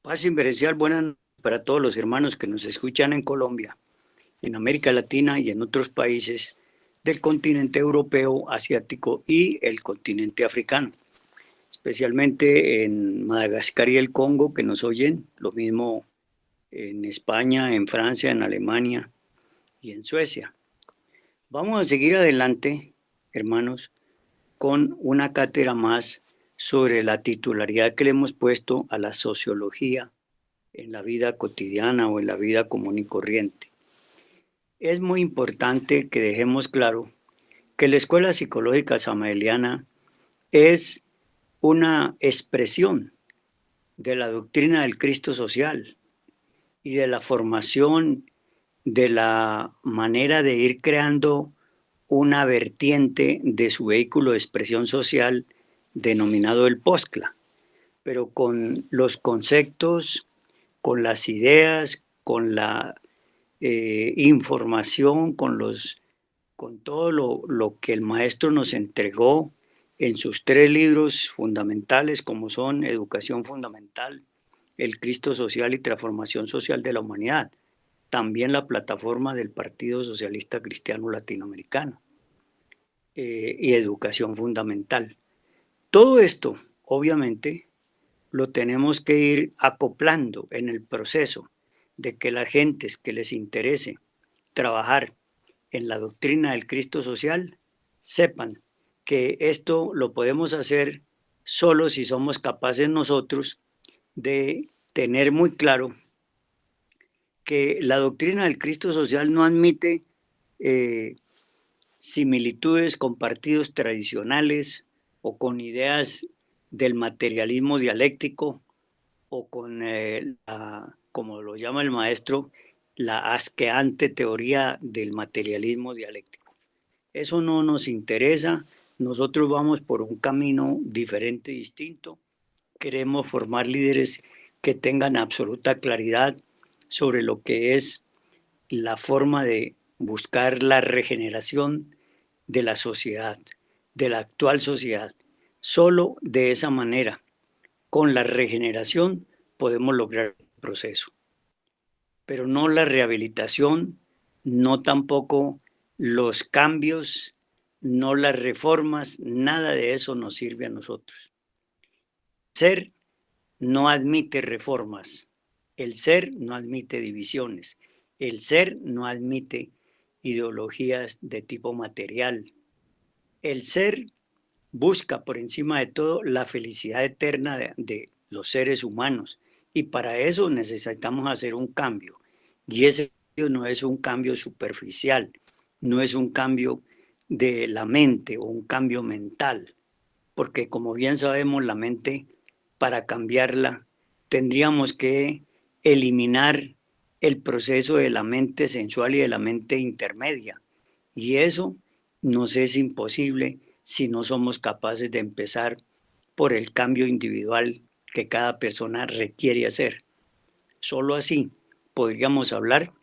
Paz inverencial, buenas noches para todos los hermanos que nos escuchan en Colombia, en América Latina y en otros países del continente europeo, asiático y el continente africano, especialmente en Madagascar y el Congo que nos oyen, lo mismo en España, en Francia, en Alemania y en Suecia. Vamos a seguir adelante, hermanos, con una cátedra más sobre la titularidad que le hemos puesto a la sociología en la vida cotidiana o en la vida común y corriente. Es muy importante que dejemos claro que la escuela psicológica sameliana es una expresión de la doctrina del Cristo social y de la formación de la manera de ir creando una vertiente de su vehículo de expresión social denominado el POSCLA, pero con los conceptos, con las ideas, con la información, con todo lo que el maestro nos entregó en sus tres libros fundamentales, como son Educación Fundamental, El Cristo Social y Transformación Social de la Humanidad, también la plataforma del Partido Socialista Cristiano Latinoamericano y Educación Fundamental. Todo esto, obviamente, lo tenemos que ir acoplando en el proceso de que las gentes que les interese trabajar en la doctrina del Cristo social sepan que esto lo podemos hacer solo si somos capaces nosotros de tener muy claro que la doctrina del Cristo social no admite eh, similitudes con partidos tradicionales o con ideas del materialismo dialéctico o con, como lo llama el maestro, la asqueante teoría del materialismo dialéctico. Eso no nos interesa, nosotros vamos por un camino diferente, distinto. Queremos formar líderes que tengan absoluta claridad sobre lo que es la forma de buscar la regeneración de la sociedad, de la actual sociedad. Solo de esa manera, con la regeneración, podemos lograr el proceso, pero no la rehabilitación, no tampoco los cambios, no las reformas, nada de eso nos sirve a nosotros. Ser no admite reformas, el ser no admite divisiones, el ser no admite ideologías de tipo material, el ser busca por encima de todo la felicidad eterna de los seres humanos y para eso necesitamos hacer un cambio y ese cambio no es un cambio superficial, no es un cambio de la mente o un cambio mental, porque como bien sabemos la mente para cambiarla tendríamos que eliminar el proceso de la mente sensual y de la mente intermedia y eso nos es imposible si no somos capaces de empezar por el cambio individual que cada persona requiere hacer. Solo así podríamos hablar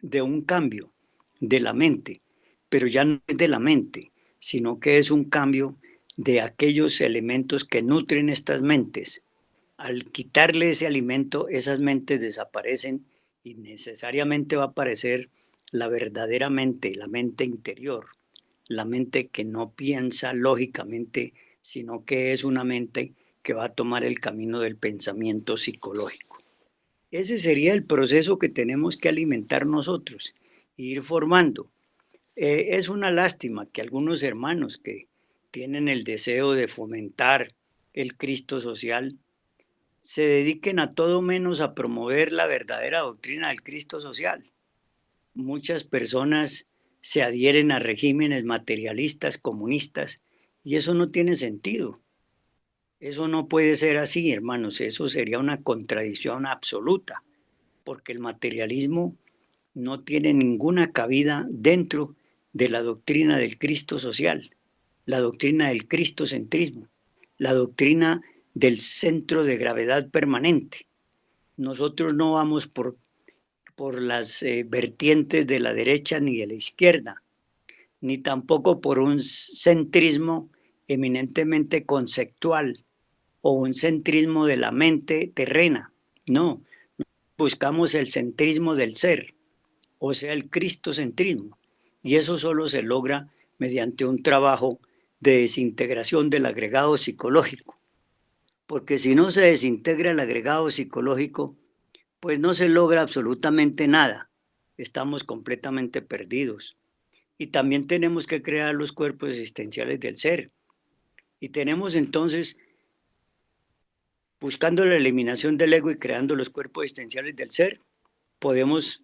de un cambio de la mente, pero ya no es de la mente, sino que es un cambio de aquellos elementos que nutren estas mentes. Al quitarle ese alimento, esas mentes desaparecen y necesariamente va a aparecer la verdadera mente, la mente interior, la mente que no piensa lógicamente, sino que es una mente que va a tomar el camino del pensamiento psicológico. Ese sería el proceso que tenemos que alimentar nosotros, e ir formando. Es una lástima que algunos hermanos que tienen el deseo de fomentar el Cristo social se dediquen a todo menos a promover la verdadera doctrina del Cristo social. Muchas personas se adhieren a regímenes materialistas, comunistas, y eso no tiene sentido. Eso no puede ser así, hermanos. Eso sería una contradicción absoluta, porque el materialismo no tiene ninguna cabida dentro de la doctrina del Cristo social, la doctrina del cristocentrismo, la doctrina del centro de gravedad permanente. Nosotros no vamos por las vertientes de la derecha ni de la izquierda, ni tampoco por un centrismo eminentemente conceptual o un centrismo de la mente terrena. No, buscamos el centrismo del ser, o sea, el cristocentrismo. Y eso solo se logra mediante un trabajo de desintegración del agregado psicológico. Porque si no se desintegra el agregado psicológico, pues no se logra absolutamente nada. Estamos completamente perdidos. Y también tenemos que crear los cuerpos existenciales del ser. Y tenemos entonces, buscando la eliminación del ego y creando los cuerpos existenciales del ser, podemos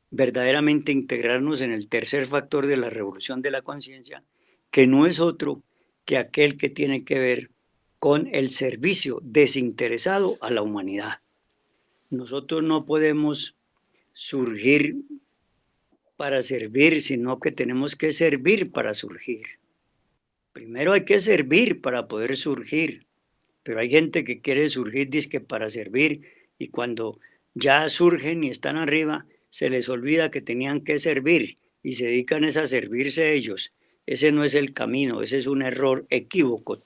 verdaderamente integrarnos en el tercer factor de la revolución de la conciencia, que no es otro que aquel que tiene que ver con el servicio desinteresado a la humanidad. Nosotros no podemos surgir para servir, sino que tenemos que servir para surgir. Primero hay que servir para poder surgir, pero hay gente que quiere surgir dizque para servir y cuando ya surgen y están arriba, se les olvida que tenían que servir y se dedican es a servirse ellos. Ese no es el camino, ese es un error equívoco,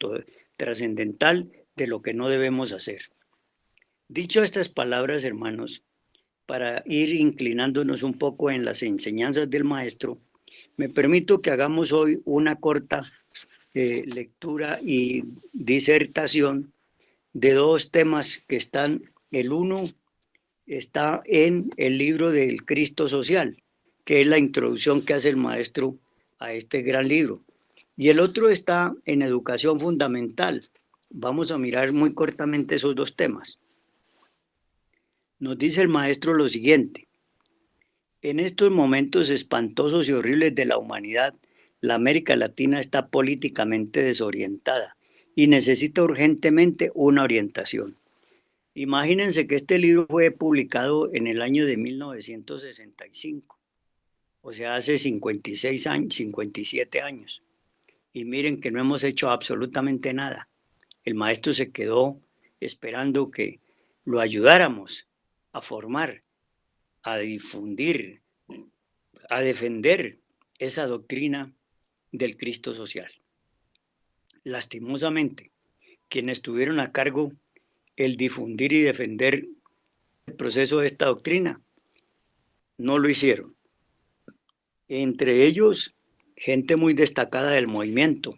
trascendental de lo que no debemos hacer. Dicho estas palabras, hermanos, para ir inclinándonos un poco en las enseñanzas del maestro, me permito que hagamos hoy una corta lectura y disertación de dos temas que están, el uno está en el libro del Cristo Social, que es la introducción que hace el maestro a este gran libro, y el otro está en educación fundamental. Vamos a mirar muy cortamente esos dos temas. Nos dice el maestro lo siguiente: en estos momentos espantosos y horribles de la humanidad, la América Latina está políticamente desorientada y necesita urgentemente una orientación. Imagínense que este libro fue publicado en el año de 1965, o sea, hace 56 años, 57 años. Y miren que no hemos hecho absolutamente nada. El maestro se quedó esperando que lo ayudáramos a formar, a difundir, a defender esa doctrina del Cristo social. Lastimosamente, quienes tuvieron a cargo el difundir y defender el proceso de esta doctrina no lo hicieron. Entre ellos, gente muy destacada del movimiento,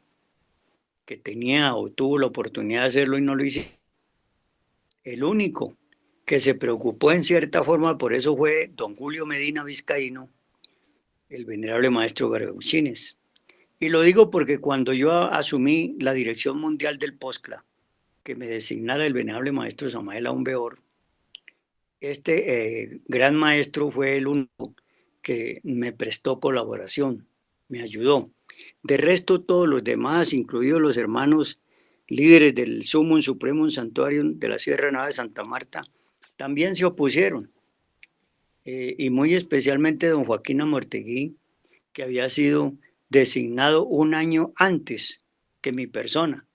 que tenía o tuvo la oportunidad de hacerlo y no lo hicieron. El único que se preocupó en cierta forma por eso fue don Julio Medina Vizcaíno, el venerable maestro Gargauchines. Y lo digo porque cuando yo asumí la dirección mundial del POSCLA, que me designara el venerable maestro Samael Aumbeor, este gran maestro fue el único que me prestó colaboración, me ayudó. De resto, todos los demás, incluidos los hermanos líderes del Sumum Supremum Santuarium de la Sierra Nevada de Santa Marta, también se opusieron. Y muy especialmente don Joaquín Amortegui, que había sido designado un año antes que mi persona.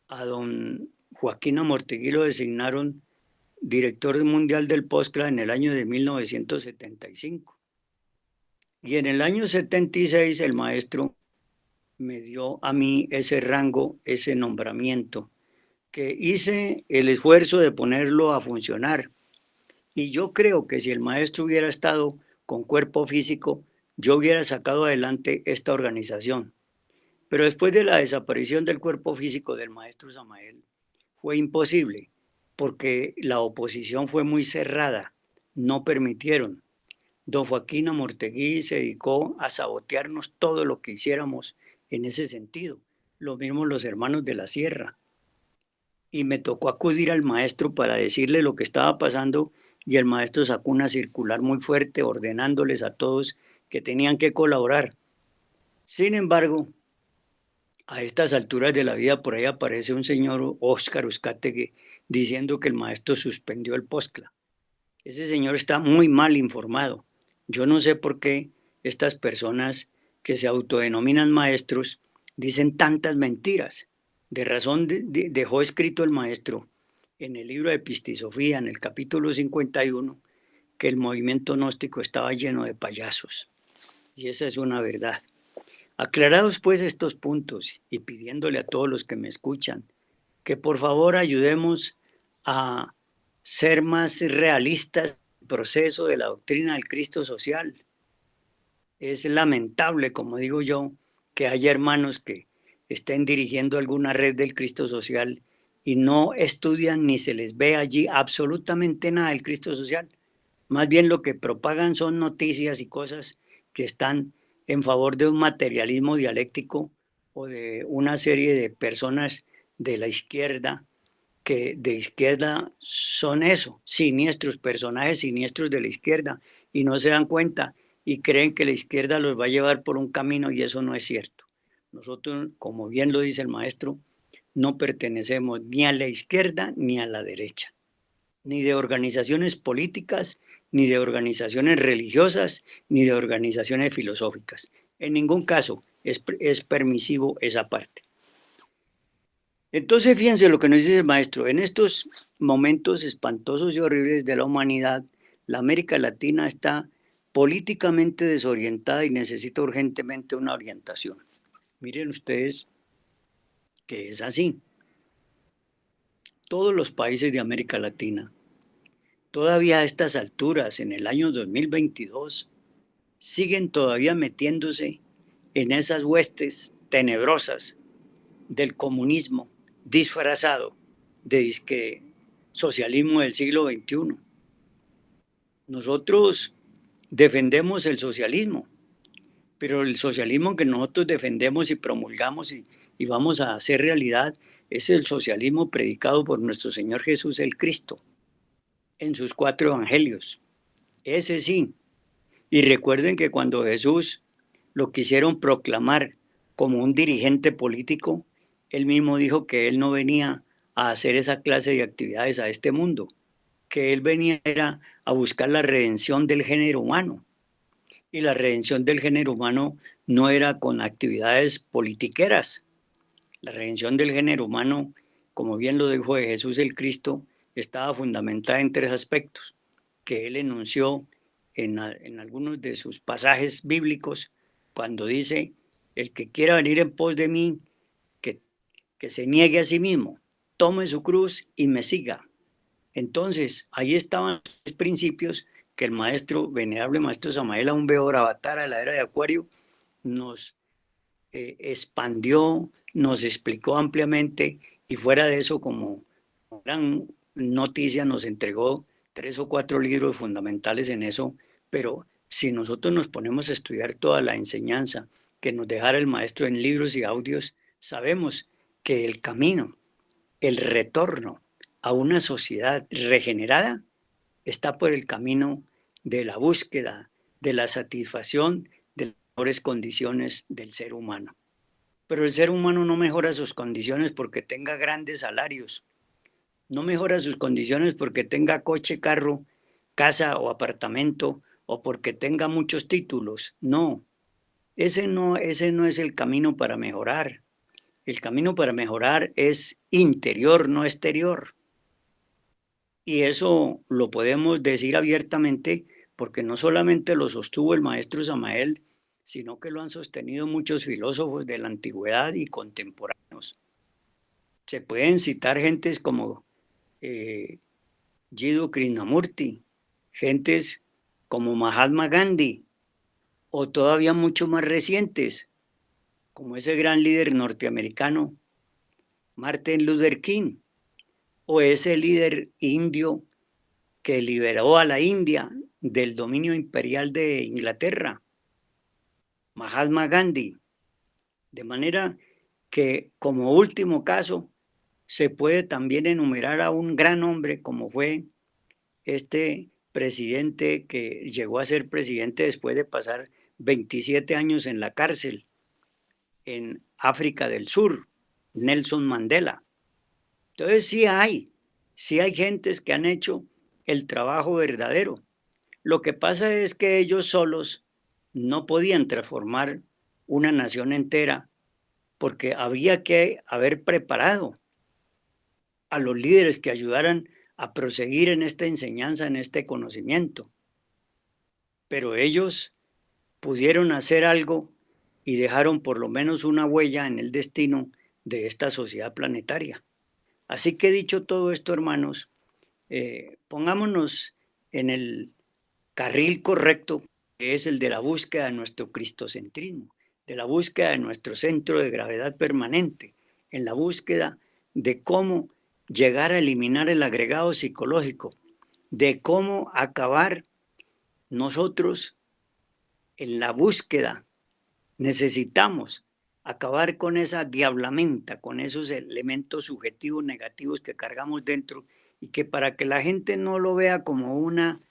A don Joaquín Amortegui lo designaron director mundial del POSCLA en el año de 1975. Y en el año 76 el maestro me dio a mí ese rango, ese nombramiento, que hice el esfuerzo de ponerlo a funcionar. Y yo creo que si el maestro hubiera estado con cuerpo físico, yo hubiera sacado adelante esta organización. Pero después de la desaparición del cuerpo físico del maestro Samael, fue imposible, porque la oposición fue muy cerrada, no permitieron. Don Joaquín Amortegui se dedicó a sabotearnos todo lo que hiciéramos en ese sentido. Lo mismo los hermanos de la sierra. Y me tocó acudir al maestro para decirle lo que estaba pasando y el maestro sacó una circular muy fuerte ordenándoles a todos que tenían que colaborar. Sin embargo, a estas alturas de la vida por ahí aparece un señor Óscar Uzcategui diciendo que el maestro suspendió el POSCLA. Ese señor está muy mal informado. Yo no sé por qué estas personas que se autodenominan maestros dicen tantas mentiras. De razón dejó escrito el maestro en el libro de Epistisofía, en el capítulo 51, que el movimiento gnóstico estaba lleno de payasos. Y esa es una verdad. Aclarados pues estos puntos y pidiéndole a todos los que me escuchan que por favor ayudemos a ser más realistas en el proceso de la doctrina del Cristo social. Es lamentable, como digo yo, que haya hermanos que estén dirigiendo alguna red del Cristo social y no estudian ni se les ve allí absolutamente nada del Cristo social. Más bien lo que propagan son noticias y cosas que están en favor de un materialismo dialéctico o de una serie de personas de la izquierda que de izquierda son eso, siniestros, personajes siniestros de la izquierda, y no se dan cuenta y creen que la izquierda los va a llevar por un camino y eso no es cierto. Nosotros, como bien lo dice el maestro, no pertenecemos ni a la izquierda ni a la derecha, ni de organizaciones políticas, ni de organizaciones religiosas, ni de organizaciones filosóficas. En ningún caso es permisivo esa parte. Entonces, fíjense lo que nos dice el maestro. En estos momentos espantosos y horribles de la humanidad, la América Latina está políticamente desorientada y necesita urgentemente una orientación. Miren ustedes que es así. Todos los países de América Latina, todavía a estas alturas, en el año 2022, siguen todavía metiéndose en esas huestes tenebrosas del comunismo disfrazado de disque socialismo del siglo XXI. Nosotros defendemos el socialismo, pero el socialismo que nosotros defendemos y promulgamos y vamos a hacer realidad es el socialismo predicado por nuestro Señor Jesús el Cristo en sus 4 evangelios. Ese sí. Y recuerden que cuando Jesús lo quisieron proclamar como un dirigente político, él mismo dijo que él no venía a hacer esa clase de actividades a este mundo, que él venía era a buscar la redención del género humano. Y la redención del género humano no era con actividades politiqueras. La redención del género humano, como bien lo dijo Jesús el Cristo, estaba fundamentada en 3 aspectos que él enunció en algunos de sus pasajes bíblicos, cuando dice, el que quiera venir en pos de mí, que, que se niegue a sí mismo, tome su cruz y me siga. Entonces, ahí estaban los principios que el maestro, venerable maestro Samael Aún Weor, avatar a la era de Acuario, nos expandió, nos explicó ampliamente y fuera de eso, como gran noticia, nos entregó 3 o 4 libros fundamentales en eso, pero si nosotros nos ponemos a estudiar toda la enseñanza que nos dejara el maestro en libros y audios, sabemos que el camino, el retorno a una sociedad regenerada está por el camino de la búsqueda, de la satisfacción de las mejores condiciones del ser humano. Pero el ser humano no mejora sus condiciones porque tenga grandes salarios, no mejora sus condiciones porque tenga coche, carro, casa o apartamento o porque tenga muchos títulos. No, ese no es el camino para mejorar. El camino para mejorar es interior, no exterior. Y eso lo podemos decir abiertamente porque no solamente lo sostuvo el maestro Samael, sino que lo han sostenido muchos filósofos de la antigüedad y contemporáneos. Se pueden citar gentes como Jiddu Krishnamurti, gentes como Mahatma Gandhi, o todavía mucho más recientes, como ese gran líder norteamericano, Martin Luther King, o ese líder indio que liberó a la India del dominio imperial de Inglaterra, Mahatma Gandhi. De manera que, como último caso, se puede también enumerar a un gran hombre como fue este presidente que llegó a ser presidente después de pasar 27 años en la cárcel en África del Sur, Nelson Mandela. Entonces sí hay gentes que han hecho el trabajo verdadero. Lo que pasa es que ellos solos no podían transformar una nación entera porque había que haber preparado a los líderes que ayudaran a proseguir en esta enseñanza, en este conocimiento. Pero ellos pudieron hacer algo y dejaron por lo menos una huella en el destino de esta sociedad planetaria. Así que dicho todo esto, hermanos, Pongámonos en el carril correcto, que es el de la búsqueda de nuestro cristocentrismo, de la búsqueda de nuestro centro de gravedad permanente, en la búsqueda de cómo llegar a eliminar el agregado psicológico, de cómo acabar nosotros en la búsqueda. Necesitamos acabar con esa diablamenta, con esos elementos subjetivos negativos que cargamos dentro y que para que la gente no lo vea como una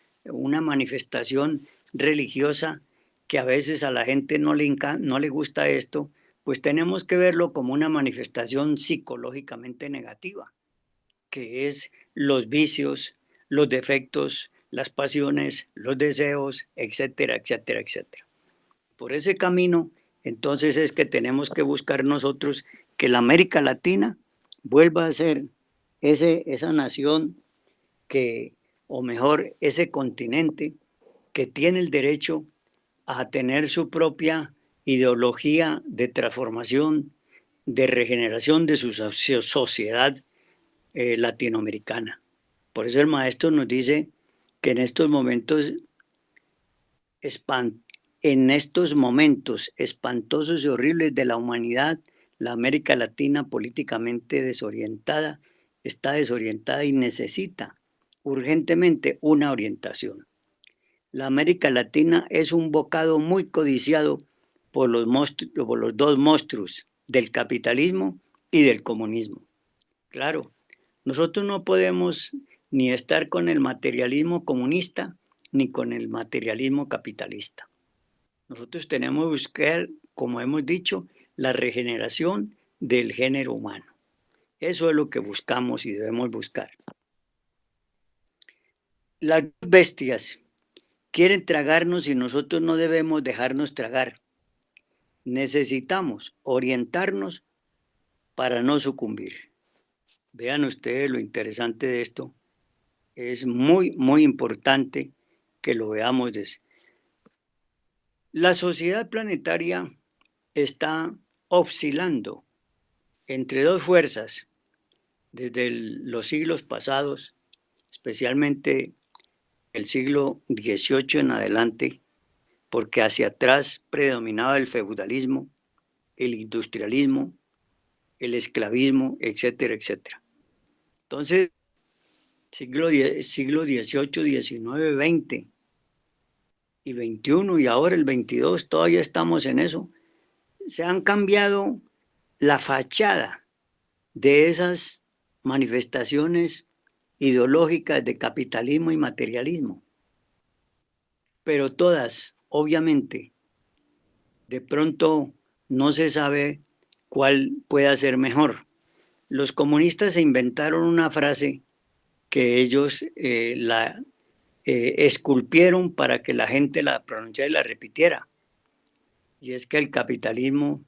manifestación religiosa, que a veces a la gente no le gusta esto, pues tenemos que verlo como una manifestación psicológicamente negativa, que es los vicios, los defectos, las pasiones, los deseos, etcétera, etcétera, etcétera. Por ese camino, entonces es que tenemos que buscar nosotros que la América Latina vuelva a ser esa nación que, o mejor, ese continente que tiene el derecho a tener su propia ideología de transformación, de regeneración de su sociedad latinoamericana. Por eso el maestro nos dice que en estos momentos espantosos y horribles de la humanidad, la América Latina políticamente desorientada, está desorientada y necesita urgentemente una orientación. La América Latina es un bocado muy codiciado por los dos monstruos del capitalismo y del comunismo. Claro, nosotros no podemos ni estar con el materialismo comunista ni con el materialismo capitalista. Nosotros tenemos que buscar, como hemos dicho, la regeneración del género humano. Eso es lo que buscamos y debemos buscar. Las bestias quieren tragarnos y nosotros no debemos dejarnos tragar. Necesitamos orientarnos para no sucumbir. Vean ustedes lo interesante de esto. Es muy, muy importante que lo veamos. La sociedad planetaria está oscilando entre dos fuerzas desde los siglos pasados, especialmente el siglo XVIII en adelante, porque hacia atrás predominaba el feudalismo, el industrialismo, el esclavismo, etcétera, etcétera. Entonces, siglo XVIII, XIX, XX y XXI y ahora el XXII, todavía estamos en eso, se han cambiado la fachada de esas manifestaciones ideológicas de capitalismo y materialismo, pero todas, obviamente, de pronto no se sabe cuál pueda ser mejor. Los comunistas se inventaron una frase que ellos la esculpieron para que la gente la pronunciara y la repitiera, y es que el capitalismo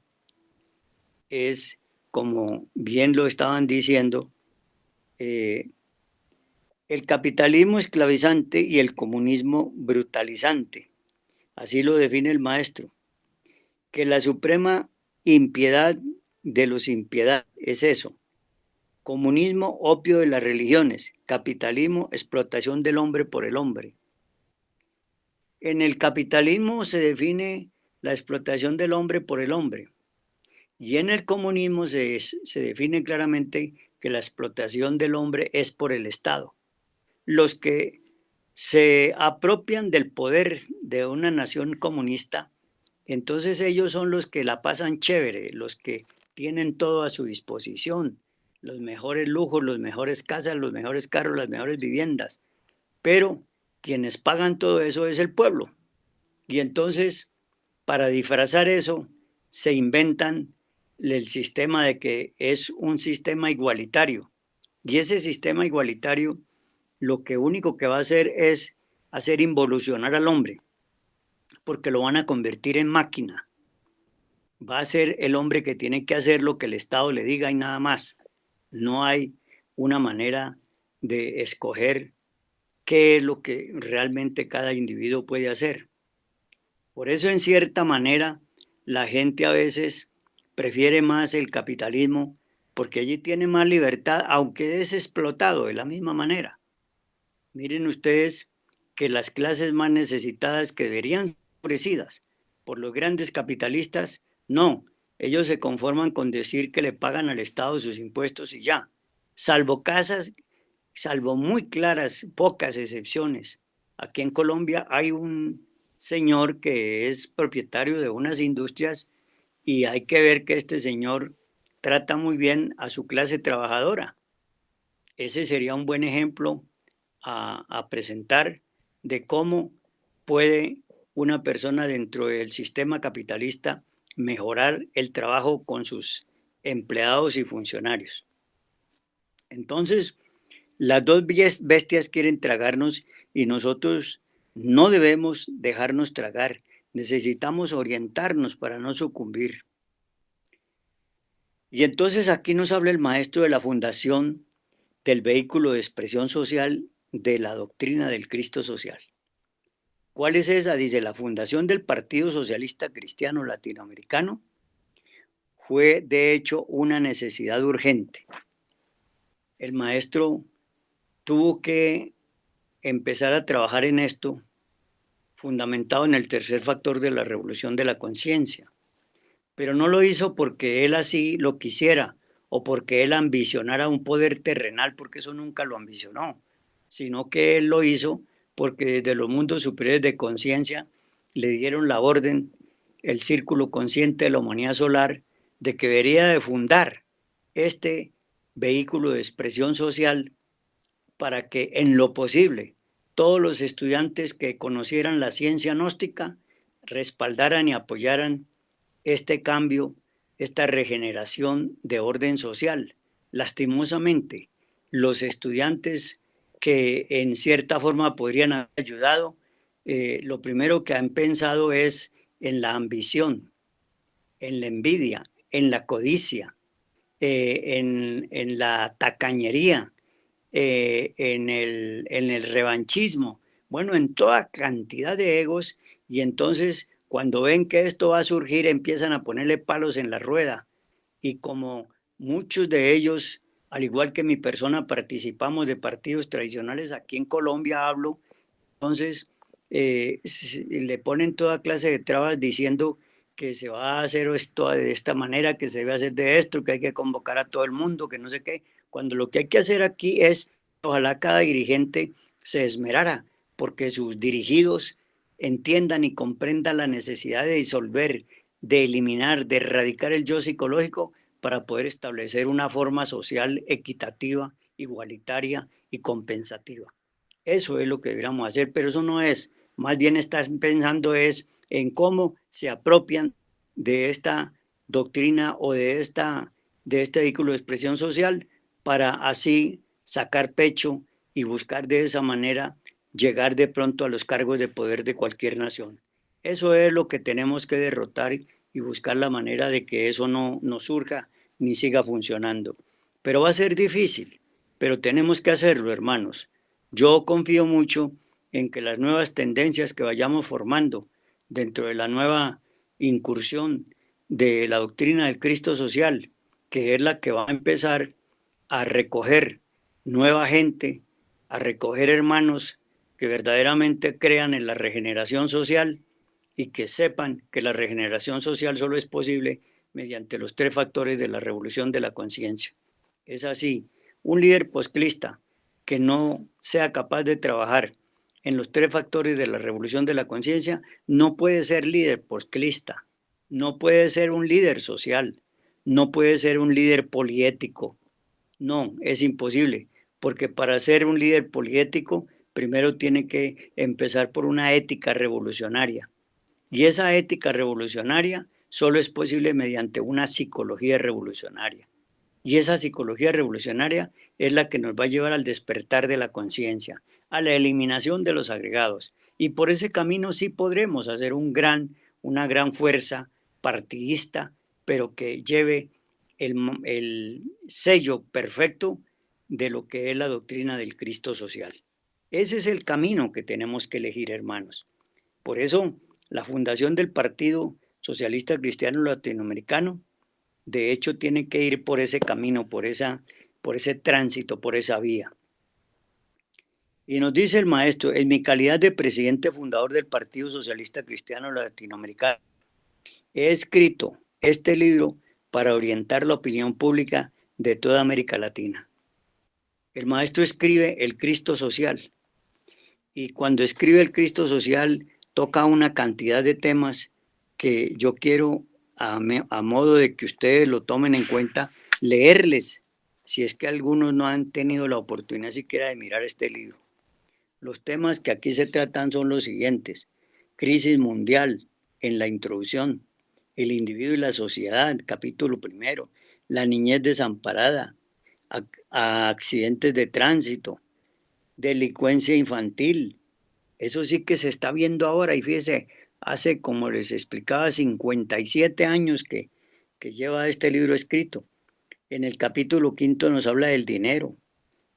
es, como bien lo estaban diciendo, el capitalismo esclavizante y el comunismo brutalizante. Así lo define el maestro, que la suprema impiedad de los impiedad es eso. Comunismo, opio de las religiones. Capitalismo, explotación del hombre por el hombre. En el capitalismo se define la explotación del hombre por el hombre. Y en el comunismo se define claramente que la explotación del hombre es por el Estado. Los que se apropian del poder de una nación comunista, entonces ellos son los que la pasan chévere, los que tienen todo a su disposición, los mejores lujos, las mejores casas, los mejores carros, las mejores viviendas. Pero quienes pagan todo eso es el pueblo. Y entonces, para disfrazar eso, se inventan el sistema de que es un sistema igualitario. Y ese sistema igualitario lo que único que va a hacer es hacer involucionar al hombre, porque lo van a convertir en máquina. Va a ser el hombre que tiene que hacer lo que el Estado le diga y nada más. No hay una manera de escoger qué es lo que realmente cada individuo puede hacer. Por eso, en cierta manera, la gente a veces prefiere más el capitalismo porque allí tiene más libertad, aunque es explotado de la misma manera. Miren ustedes que las clases más necesitadas que deberían ser favorecidas por los grandes capitalistas, no, ellos se conforman con decir que le pagan al Estado sus impuestos y ya, salvo casas, salvo muy claras, pocas excepciones. Aquí en Colombia hay un señor que es propietario de unas industrias y hay que ver que este señor trata muy bien a su clase trabajadora. Ese sería un buen ejemplo a presentar de cómo puede una persona dentro del sistema capitalista mejorar el trabajo con sus empleados y funcionarios. Entonces, las dos bestias quieren tragarnos y nosotros no debemos dejarnos tragar. Necesitamos orientarnos para no sucumbir. Y entonces aquí nos habla el maestro de la fundación del vehículo de expresión social de la doctrina del Cristo social. ¿Cuál es esa? Dice, la fundación del Partido Socialista Cristiano Latinoamericano fue de hecho una necesidad urgente. El maestro tuvo que empezar a trabajar en esto, fundamentado en el tercer factor de la revolución de la conciencia, pero no lo hizo porque él así lo quisiera o porque él ambicionara un poder terrenal, porque eso nunca lo ambicionó, sino que él lo hizo porque desde los mundos superiores de conciencia le dieron la orden, el círculo consciente de la humanidad solar, de que debería de fundar este vehículo de expresión social para que en lo posible todos los estudiantes que conocieran la ciencia gnóstica respaldaran y apoyaran este cambio, esta regeneración de orden social. Lastimosamente, los estudiantes que en cierta forma podrían haber ayudado, lo primero que han pensado es en la ambición, en la envidia, en la codicia, en la tacañería, en el revanchismo, bueno, en toda cantidad de egos, y entonces cuando ven que esto va a surgir empiezan a ponerle palos en la rueda, y como muchos de ellos, al igual que mi persona, participamos de partidos tradicionales, aquí en Colombia hablo, entonces le ponen toda clase de trabas diciendo que se va a hacer esto de esta manera, que se debe hacer de esto, que hay que convocar a todo el mundo, que no sé qué, cuando lo que hay que hacer aquí es, ojalá cada dirigente se esmerara porque sus dirigidos entiendan y comprendan la necesidad de disolver, de eliminar, de erradicar el yo psicológico para poder establecer una forma social equitativa, igualitaria y compensativa. Eso es lo que deberíamos hacer, pero eso no es. Más bien están pensando es en cómo se apropian de esta doctrina o de este vehículo de expresión social para así sacar pecho y buscar de esa manera llegar de pronto a los cargos de poder de cualquier nación. Eso es lo que tenemos que derrotar y buscar la manera de que eso no surja ni siga funcionando. Pero va a ser difícil, pero tenemos que hacerlo, hermanos. Yo confío mucho en que las nuevas tendencias que vayamos formando dentro de la nueva incursión de la doctrina del Cristo social, que es la que va a empezar a recoger nueva gente, a recoger hermanos que verdaderamente crean en la regeneración social y que sepan que la regeneración social solo es posible mediante los tres factores de la revolución de la conciencia. Es así, un líder posclista que no sea capaz de trabajar en los tres factores de la revolución de la conciencia no puede ser líder posclista, no puede ser un líder social, no puede ser un líder poliético. No, es imposible, porque para ser un líder poliético primero tiene que empezar por una ética revolucionaria. Y esa ética revolucionaria solo es posible mediante una psicología revolucionaria. Y esa psicología revolucionaria es la que nos va a llevar al despertar de la conciencia, a la eliminación de los agregados. Y por ese camino sí podremos hacer una gran fuerza partidista, pero que lleve el sello perfecto de lo que es la doctrina del Cristo social. Ese es el camino que tenemos que elegir, hermanos. Por eso, la fundación del Partido Socialista Cristiano Latinoamericano de hecho tiene que ir por ese camino, por ese tránsito, por esa vía. Y nos dice el maestro, en mi calidad de presidente fundador del Partido Socialista Cristiano Latinoamericano, he escrito este libro para orientar la opinión pública de toda América Latina. El maestro escribe el Cristo social y cuando escribe el Cristo social toca una cantidad de temas que yo quiero, a modo de que ustedes lo tomen en cuenta, leerles, si es que algunos no han tenido la oportunidad siquiera de mirar este libro. Los temas que aquí se tratan son los siguientes: crisis mundial en la introducción, el individuo y la sociedad, capítulo primero, la niñez desamparada, accidentes de tránsito, delincuencia infantil. Eso sí que se está viendo ahora y fíjese, hace, como les explicaba, 57 años que lleva este libro escrito. En el capítulo quinto nos habla del dinero,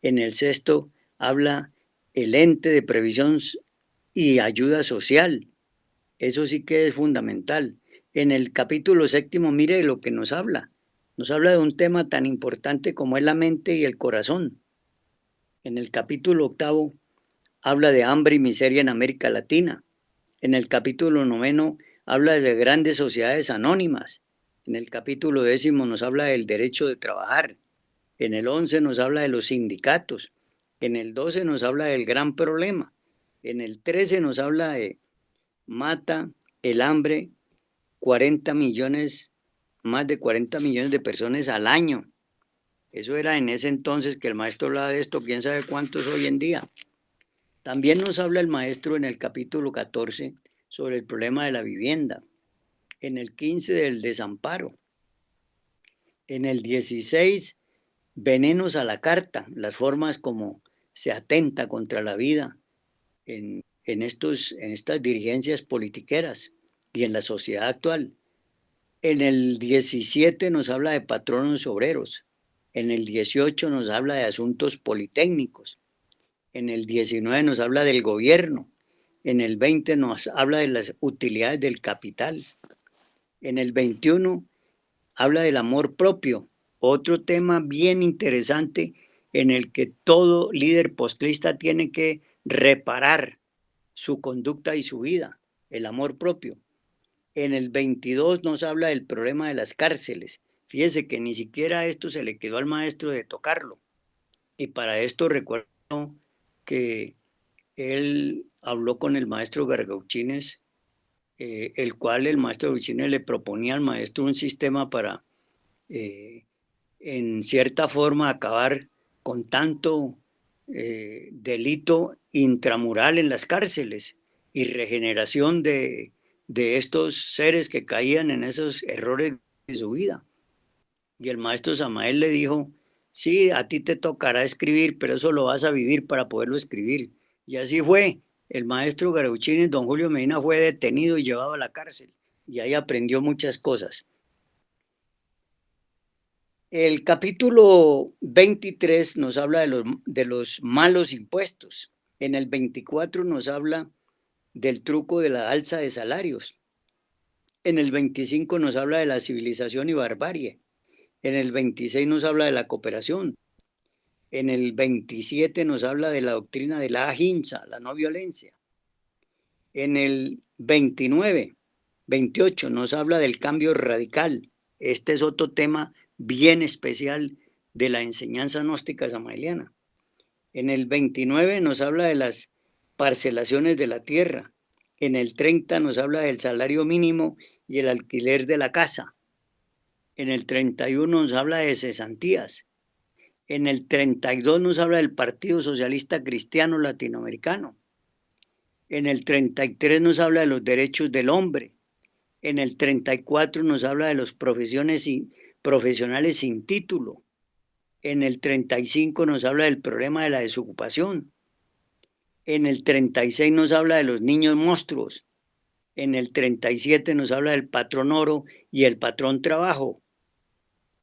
en el sexto habla el ente de previsión y ayuda social. Eso sí que es fundamental. En el capítulo séptimo, mire lo que nos habla. Nos habla de un tema tan importante como es la mente y el corazón. En el capítulo octavo habla de hambre y miseria en América Latina. En el capítulo noveno habla de grandes sociedades anónimas. En el capítulo décimo nos habla del derecho de trabajar. En el 11 nos habla de los sindicatos. En el 12 nos habla del gran problema. En el 13 nos habla de mata el hambre 40 millones, más de 40 millones de personas al año. Eso era en ese entonces que el maestro hablaba de esto, quién sabe cuántos hoy en día. También nos habla el maestro en el capítulo 14 sobre el problema de la vivienda, en el 15 del desamparo, en el 16 venenos a la carta, las formas como se atenta contra la vida en estas dirigencias politiqueras y en la sociedad actual. En el 17 nos habla de patronos obreros, en el 18 nos habla de asuntos politécnicos, en el 19 nos habla del gobierno, en el 20 nos habla de las utilidades del capital, en el 21 habla del amor propio, otro tema bien interesante en el que todo líder postrista tiene que reparar su conducta y su vida, el amor propio. En el 22 nos habla del problema de las cárceles. Fíjese que ni siquiera a esto se le quedó al maestro de tocarlo. Y para esto recuerdo que él habló con el maestro Gargauchines, el cual el maestro Gargauchines le proponía al maestro un sistema para, en cierta forma, acabar con tanto delito intramural en las cárceles y regeneración de estos seres que caían en esos errores de su vida. Y el maestro Samael le dijo, sí, a ti te tocará escribir, pero eso lo vas a vivir para poderlo escribir. Y así fue. El maestro Garauchines, don Julio Medina, fue detenido y llevado a la cárcel. Y ahí aprendió muchas cosas. El capítulo 23 nos habla de los malos impuestos. En el 24 nos habla del truco de la alza de salarios. En el 25 nos habla de la civilización y barbarie. En el 26 nos habla de la cooperación. En el 27 nos habla de la doctrina de la ahimsa, la no violencia. En el 28 nos habla del cambio radical. Este es otro tema bien especial de la enseñanza gnóstica samaeliana. En el 29 nos habla de las parcelaciones de la tierra. En el 30 nos habla del salario mínimo y el alquiler de la casa. En el 31 nos habla de cesantías. En el 32 nos habla del Partido Socialista Cristiano Latinoamericano. En el 33 nos habla de los derechos del hombre. En el 34 nos habla de los profesionales sin título. En el 35 nos habla del problema de la desocupación. En el 36 nos habla de los niños monstruos. En el 37 nos habla del patrón oro y el patrón trabajo.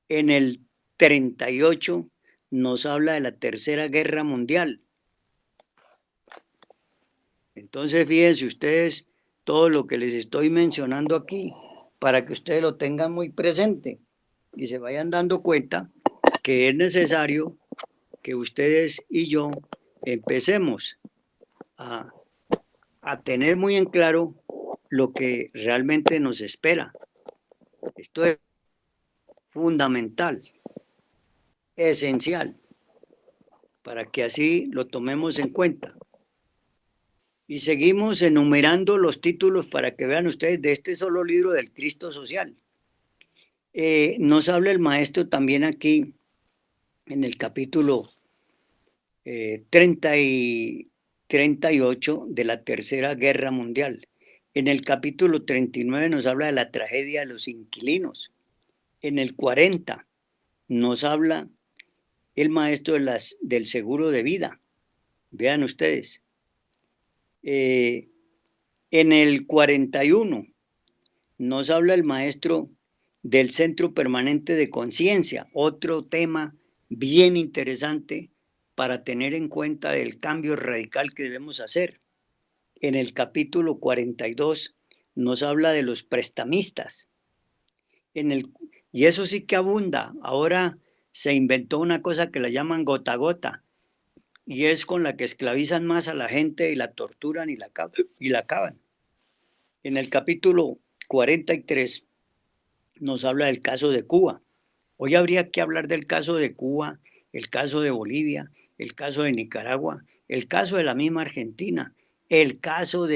En el 38 nos habla de la Tercera Guerra Mundial. Entonces, fíjense ustedes todo lo que les estoy mencionando aquí para que ustedes lo tengan muy presente y se vayan dando cuenta que es necesario que ustedes y yo empecemos a, a tener muy en claro lo que realmente nos espera. Esto es fundamental, esencial, para que así lo tomemos en cuenta. Y seguimos enumerando los títulos para que vean ustedes de este solo libro del Cristo Social. Nos habla el maestro también aquí en el capítulo 38 de la Tercera Guerra Mundial. En el capítulo 39 nos habla de la tragedia de los inquilinos. En el 40 nos habla el maestro del seguro de vida. Vean ustedes. En el 41 nos habla el maestro del Centro Permanente de Conciencia, otro tema bien interesante para tener en cuenta del cambio radical que debemos hacer. En el capítulo 42 nos habla de los prestamistas. Y eso sí que abunda. Ahora se inventó una cosa que la llaman gota a gota, y es con la que esclavizan más a la gente y la torturan y la acaban. En el capítulo 43 nos habla del caso de Cuba. Hoy habría que hablar del caso de Cuba, el caso de Bolivia, el caso de Nicaragua, el caso de la misma Argentina, el caso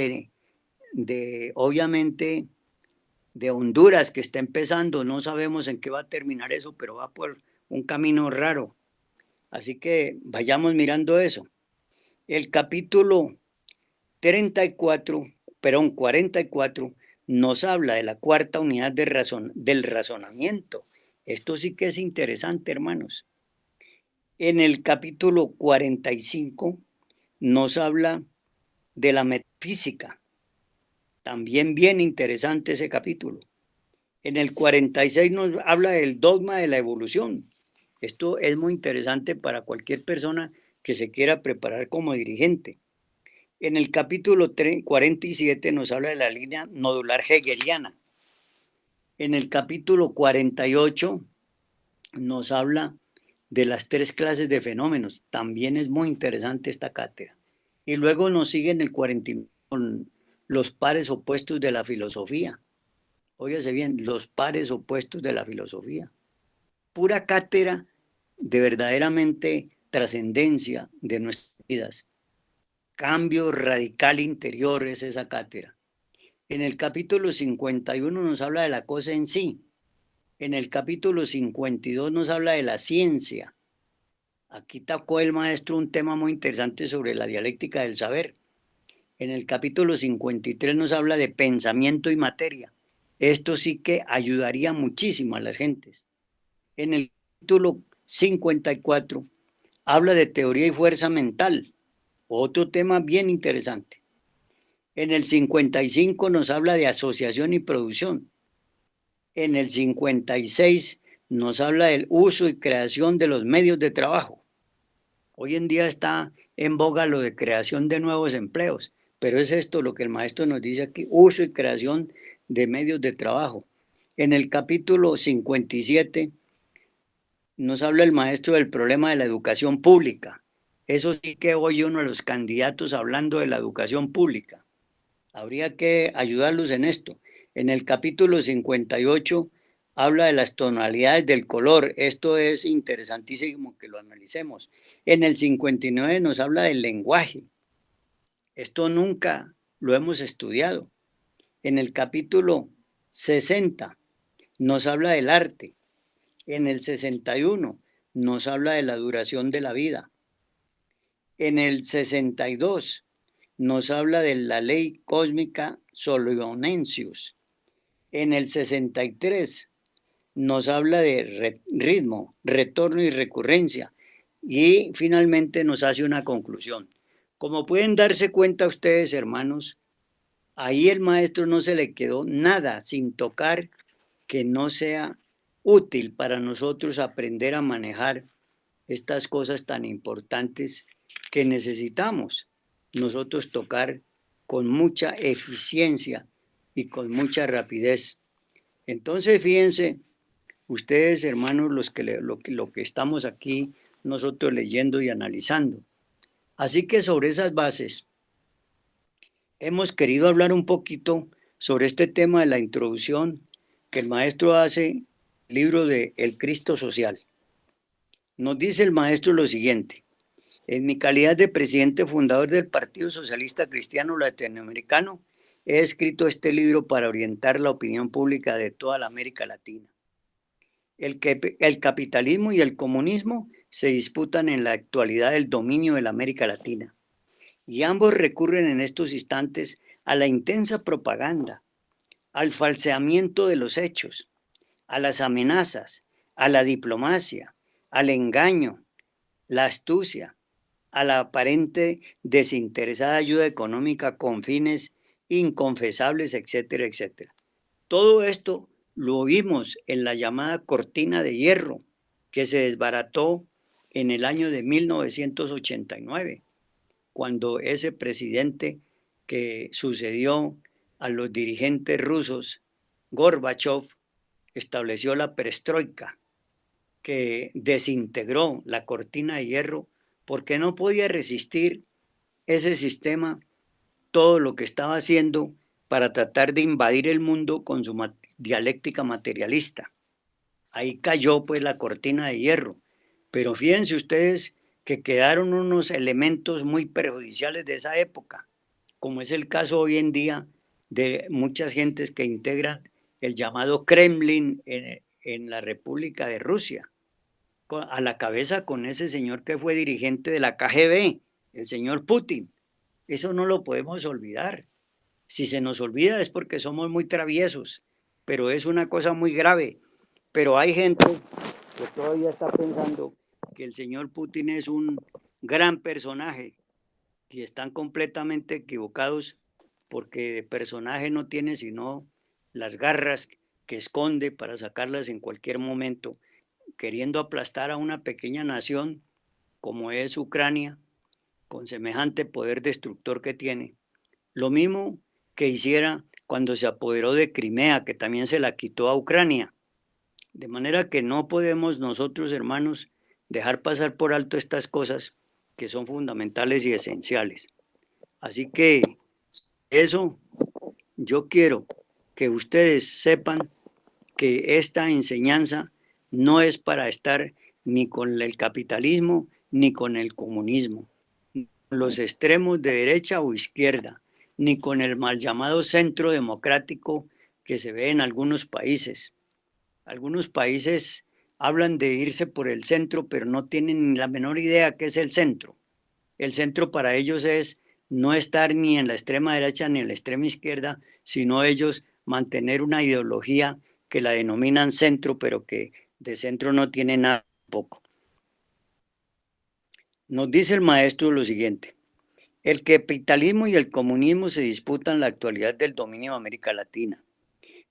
obviamente, de Honduras, que está empezando. No sabemos en qué va a terminar eso, pero va por un camino raro. Así que vayamos mirando eso. El capítulo 44 nos habla de la cuarta unidad del razonamiento. Esto sí que es interesante, hermanos. En el capítulo 45 nos habla de la metafísica. También bien interesante ese capítulo. En el 46 nos habla del dogma de la evolución. Esto es muy interesante para cualquier persona que se quiera preparar como dirigente. En el capítulo 47 nos habla de la línea nodular hegeliana. En el capítulo 48 nos habla de las tres clases de fenómenos. También es muy interesante esta cátedra. Y luego nos sigue en el 49 con los pares opuestos de la filosofía. Óigase bien, los pares opuestos de la filosofía. Pura cátedra de verdaderamente trascendencia de nuestras vidas. Cambio radical interior es esa cátedra. En el capítulo 51 nos habla de la cosa en sí. En el capítulo 52 nos habla de la ciencia. Aquí tocó el maestro un tema muy interesante sobre la dialéctica del saber. En el capítulo 53 nos habla de pensamiento y materia. Esto sí que ayudaría muchísimo a las gentes. En el capítulo 54 habla de teoría y fuerza mental. Otro tema bien interesante. En el 55 nos habla de asociación y producción. En el 56 nos habla del uso y creación de los medios de trabajo. Hoy en día está en boga lo de creación de nuevos empleos, pero es esto lo que el maestro nos dice aquí, uso y creación de medios de trabajo. En el capítulo 57 nos habla el maestro del problema de la educación pública. Eso sí que hoy uno de los candidatos hablando de la educación pública. Habría que ayudarlos en esto. En el capítulo 58 habla de las tonalidades del color. Esto es interesantísimo que lo analicemos. En el 59 nos habla del lenguaje. Esto nunca lo hemos estudiado. En el capítulo 60 nos habla del arte. En el 61 nos habla de la duración de la vida. En el 62 nos habla de la ley cósmica Solonensius. En el 63 nos habla de ritmo, retorno y recurrencia. Y finalmente nos hace una conclusión. Como pueden darse cuenta ustedes, hermanos, ahí el maestro no se le quedó nada sin tocar que no sea útil para nosotros aprender a manejar estas cosas tan importantes que necesitamos nosotros tocar con mucha eficiencia y con mucha rapidez. Entonces, fíjense, ustedes, hermanos, lo que estamos aquí nosotros leyendo y analizando. Así que sobre esas bases, hemos querido hablar un poquito sobre este tema de la introducción que el maestro hace en el libro de El Cristo Social. Nos dice el maestro lo siguiente: en mi calidad de presidente fundador del Partido Socialista Cristiano Latinoamericano, he escrito este libro para orientar la opinión pública de toda la América Latina. El capitalismo y el comunismo se disputan en la actualidad el dominio de la América Latina, y ambos recurren en estos instantes a la intensa propaganda, al falseamiento de los hechos, a las amenazas, a la diplomacia, al engaño, la astucia, a la aparente desinteresada ayuda económica con fines inconfesables, etcétera, etcétera. Todo esto lo vimos en la llamada cortina de hierro que se desbarató en el año de 1989, cuando ese presidente que sucedió a los dirigentes rusos, Gorbachev, estableció la perestroika, que desintegró la cortina de hierro porque no podía resistir ese sistema todo lo que estaba haciendo para tratar de invadir el mundo con su dialéctica materialista. Ahí cayó pues la cortina de hierro. Pero fíjense ustedes que quedaron unos elementos muy perjudiciales de esa época, como es el caso hoy en día de muchas gentes que integran el llamado Kremlin en la República de Rusia, a la cabeza con ese señor que fue dirigente de la KGB, el señor Putin. Eso no lo podemos olvidar. Si se nos olvida es porque somos muy traviesos, pero es una cosa muy grave. Pero hay gente que todavía está pensando que el señor Putin es un gran personaje y están completamente equivocados, porque de personaje no tiene sino las garras que esconde para sacarlas en cualquier momento, queriendo aplastar a una pequeña nación como es Ucrania, con semejante poder destructor que tiene. Lo mismo que hiciera cuando se apoderó de Crimea, que también se la quitó a Ucrania. De manera que no podemos nosotros, hermanos, dejar pasar por alto estas cosas que son fundamentales y esenciales. Así que eso, yo quiero que ustedes sepan que esta enseñanza no es para estar ni con el capitalismo ni con el comunismo, ni con los extremos de derecha o izquierda, ni con el mal llamado centro democrático que se ve en algunos países. Algunos países hablan de irse por el centro, pero no tienen ni la menor idea qué es el centro. El centro para ellos es no estar ni en la extrema derecha ni en la extrema izquierda, sino ellos mantener una ideología que la denominan centro, pero que de centro no tiene nada poco. Nos dice el maestro lo siguiente: el capitalismo y el comunismo se disputan la actualidad del dominio de América Latina,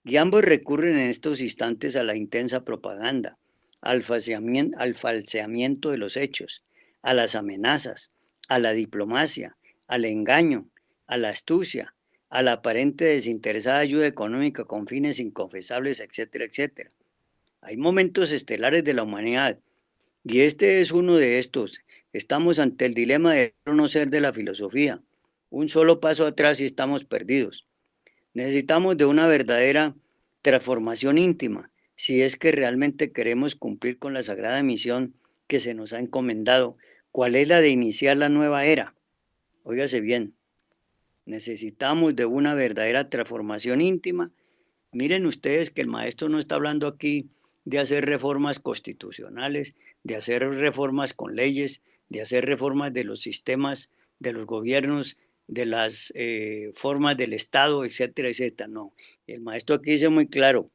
y ambos recurren en estos instantes a la intensa propaganda, al falseamiento de los hechos, a las amenazas, a la diplomacia, al engaño, a la astucia, a la aparente desinteresada ayuda económica con fines inconfesables, etcétera, etcétera. Hay momentos estelares de la humanidad, y este es uno de estos. Estamos ante el dilema de no ser de la filosofía. Un solo paso atrás y estamos perdidos. Necesitamos de una verdadera transformación íntima si es que realmente queremos cumplir con la sagrada misión que se nos ha encomendado. ¿Cuál es la de iniciar la nueva era? Óigase bien, necesitamos de una verdadera transformación íntima. Miren ustedes que el maestro no está hablando aquí de hacer reformas constitucionales, de hacer reformas con leyes, de hacer reformas de los sistemas, de los gobiernos, de las formas del Estado, etcétera, etcétera. No, el maestro aquí dice muy claro,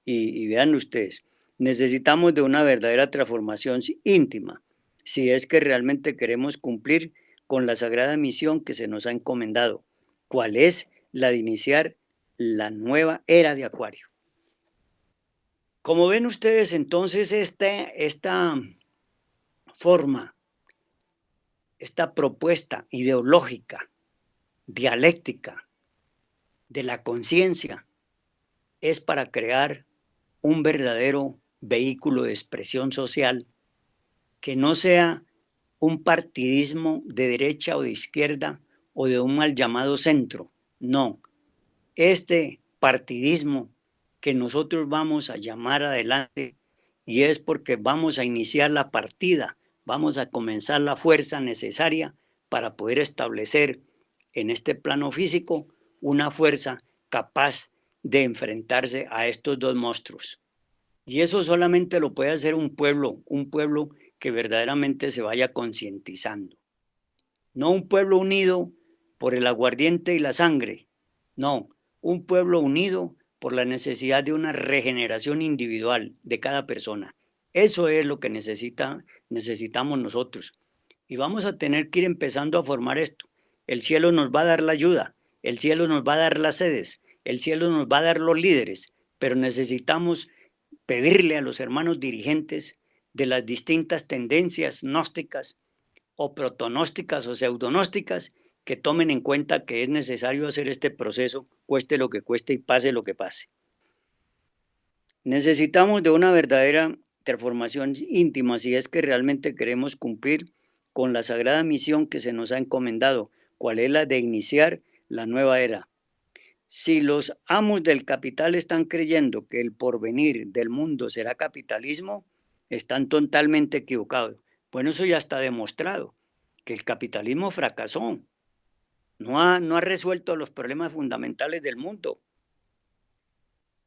y vean ustedes, necesitamos de una verdadera transformación íntima, si es que realmente queremos cumplir con la sagrada misión que se nos ha encomendado. ¿Cuál es? La de iniciar la nueva era de Acuario. Como ven ustedes, entonces, esta forma, esta propuesta ideológica, dialéctica de la conciencia es para crear un verdadero vehículo de expresión social que no sea un partidismo de derecha o de izquierda o de un mal llamado centro. No, este partidismo que nosotros vamos a llamar adelante y es porque vamos a iniciar la partida, vamos a comenzar la fuerza necesaria para poder establecer en este plano físico una fuerza capaz de enfrentarse a estos dos monstruos. Y eso solamente lo puede hacer un pueblo que verdaderamente se vaya concientizando. No un pueblo unido por el aguardiente y la sangre, no, un pueblo unido por la necesidad de una regeneración individual de cada persona. Eso es lo que necesitamos nosotros. Y vamos a tener que ir empezando a formar esto. El cielo nos va a dar la ayuda, el cielo nos va a dar las sedes, el cielo nos va a dar los líderes, pero necesitamos pedirle a los hermanos dirigentes de las distintas tendencias gnósticas o protonósticas o pseudonósticas que tomen en cuenta que es necesario hacer este proceso, cueste lo que cueste y pase lo que pase. Necesitamos de una verdadera transformación íntima si es que realmente queremos cumplir con la sagrada misión que se nos ha encomendado, cual es la de iniciar la nueva era. Si los amos del capital están creyendo que el porvenir del mundo será capitalismo, están totalmente equivocados. Bueno, eso ya está demostrado, que el capitalismo fracasó, no ha resuelto los problemas fundamentales del mundo.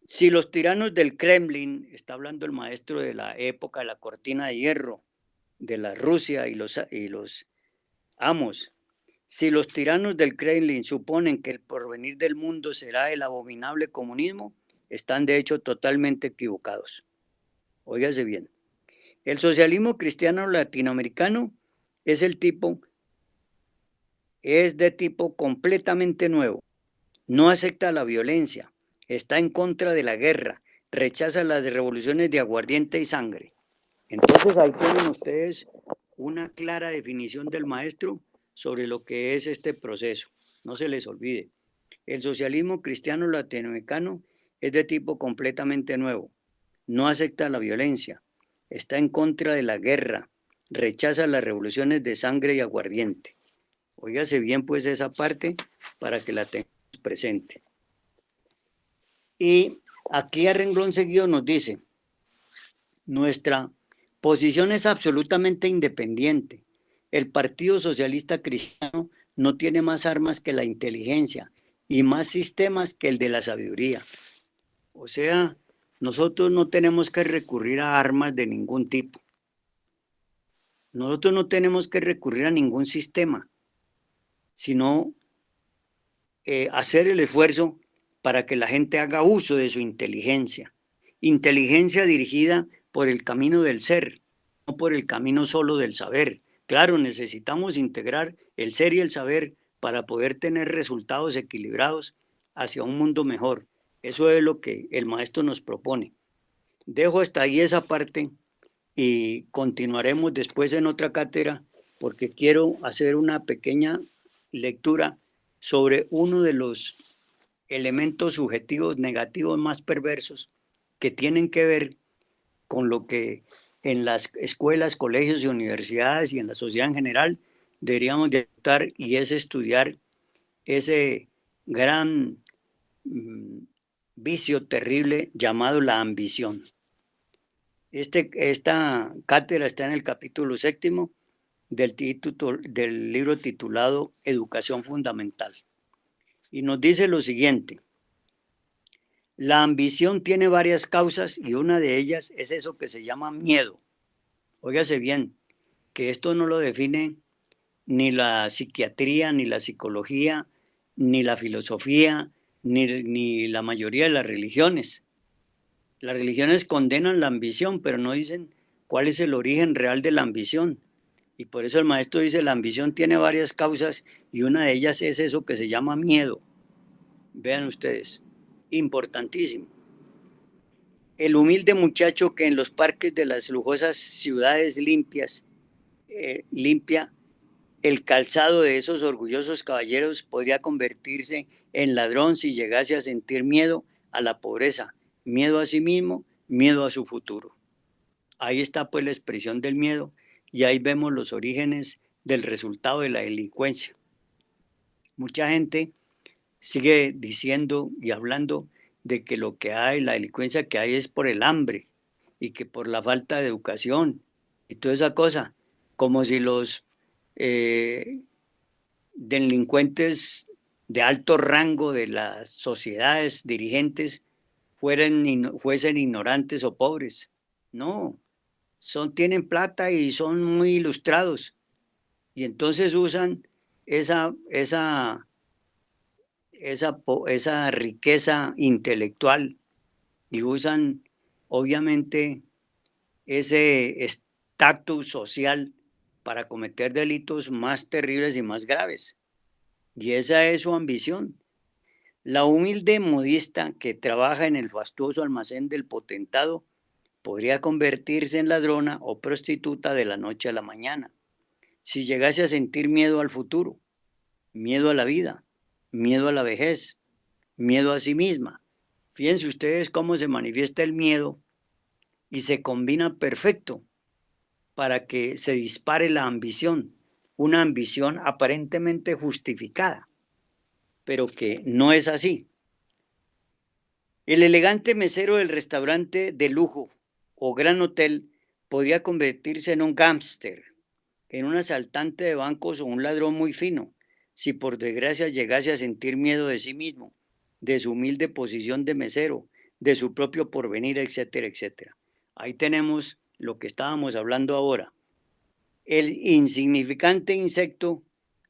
Si los tiranos del Kremlin, está hablando el maestro de la época de la cortina de hierro, de la Rusia y los amos, si los tiranos del Kremlin suponen que el porvenir del mundo será el abominable comunismo, están de hecho totalmente equivocados. Óigase bien. El socialismo cristiano latinoamericano es de tipo completamente nuevo. No acepta la violencia, está en contra de la guerra, rechaza las revoluciones de aguardiente y sangre. Entonces ahí tienen ustedes una clara definición del maestro sobre lo que es este proceso. No se les olvide. El socialismo cristiano latinoamericano es de tipo completamente nuevo. No acepta la violencia, está en contra de la guerra, rechaza las revoluciones de sangre y aguardiente. Óigase bien pues esa parte para que la tengamos presente. Y aquí a renglón seguido nos dice, nuestra posición es absolutamente independiente. El Partido Socialista Cristiano no tiene más armas que la inteligencia y más sistemas que el de la sabiduría. O sea, nosotros no tenemos que recurrir a armas de ningún tipo. Nosotros no tenemos que recurrir a ningún sistema, sino hacer el esfuerzo para que la gente haga uso de su inteligencia. Inteligencia dirigida por el camino del ser, no por el camino solo del saber. Claro, necesitamos integrar el ser y el saber para poder tener resultados equilibrados hacia un mundo mejor. Eso es lo que el maestro nos propone. Dejo hasta ahí esa parte y continuaremos después en otra cátedra porque quiero hacer una pequeña lectura sobre uno de los elementos subjetivos negativos más perversos que tienen que ver con lo que en las escuelas, colegios y universidades y en la sociedad en general deberíamos de adoptar y es estudiar ese gran vicio terrible llamado la ambición. Esta cátedra está en el capítulo 7 del libro titulado Educación Fundamental. Y nos dice lo siguiente: la ambición tiene varias causas y una de ellas es eso que se llama miedo. Óigase bien, que esto no lo define ni la psiquiatría, ni la psicología, ni la filosofía, ni la mayoría de las religiones. Las religiones condenan la ambición, pero no dicen cuál es el origen real de la ambición. Y por eso el maestro dice, la ambición tiene varias causas y una de ellas es eso que se llama miedo. Vean ustedes, importantísimo. El humilde muchacho que en los parques de las lujosas ciudades limpia el calzado de esos orgullosos caballeros podría convertirse en ladrón si llegase a sentir miedo a la pobreza, miedo a sí mismo, miedo a su futuro. Ahí está pues la expresión del miedo y ahí vemos los orígenes del resultado de la delincuencia. Mucha gente sigue diciendo y hablando de que lo que hay, la delincuencia que hay es por el hambre y que por la falta de educación y toda esa cosa, como si los eh, delincuentes de alto rango de las sociedades dirigentes fuesen ignorantes o pobres. No, tienen plata y son muy ilustrados y entonces usan esa, esa esa riqueza intelectual y usan obviamente ese estatus social para cometer delitos más terribles y más graves. Y esa es su ambición. La humilde modista que trabaja en el fastuoso almacén del potentado podría convertirse en ladrona o prostituta de la noche a la mañana, si llegase a sentir miedo al futuro, miedo a la vida, miedo a la vejez, miedo a sí misma. Fíjense ustedes cómo se manifiesta el miedo y se combina perfecto para que se dispare la ambición, una ambición aparentemente justificada, pero que no es así. El elegante mesero del restaurante de lujo o gran hotel podría convertirse en un gángster, en un asaltante de bancos o un ladrón muy fino, si por desgracia llegase a sentir miedo de sí mismo, de su humilde posición de mesero, de su propio porvenir, etcétera, etcétera. Ahí tenemos lo que estábamos hablando ahora. El insignificante insecto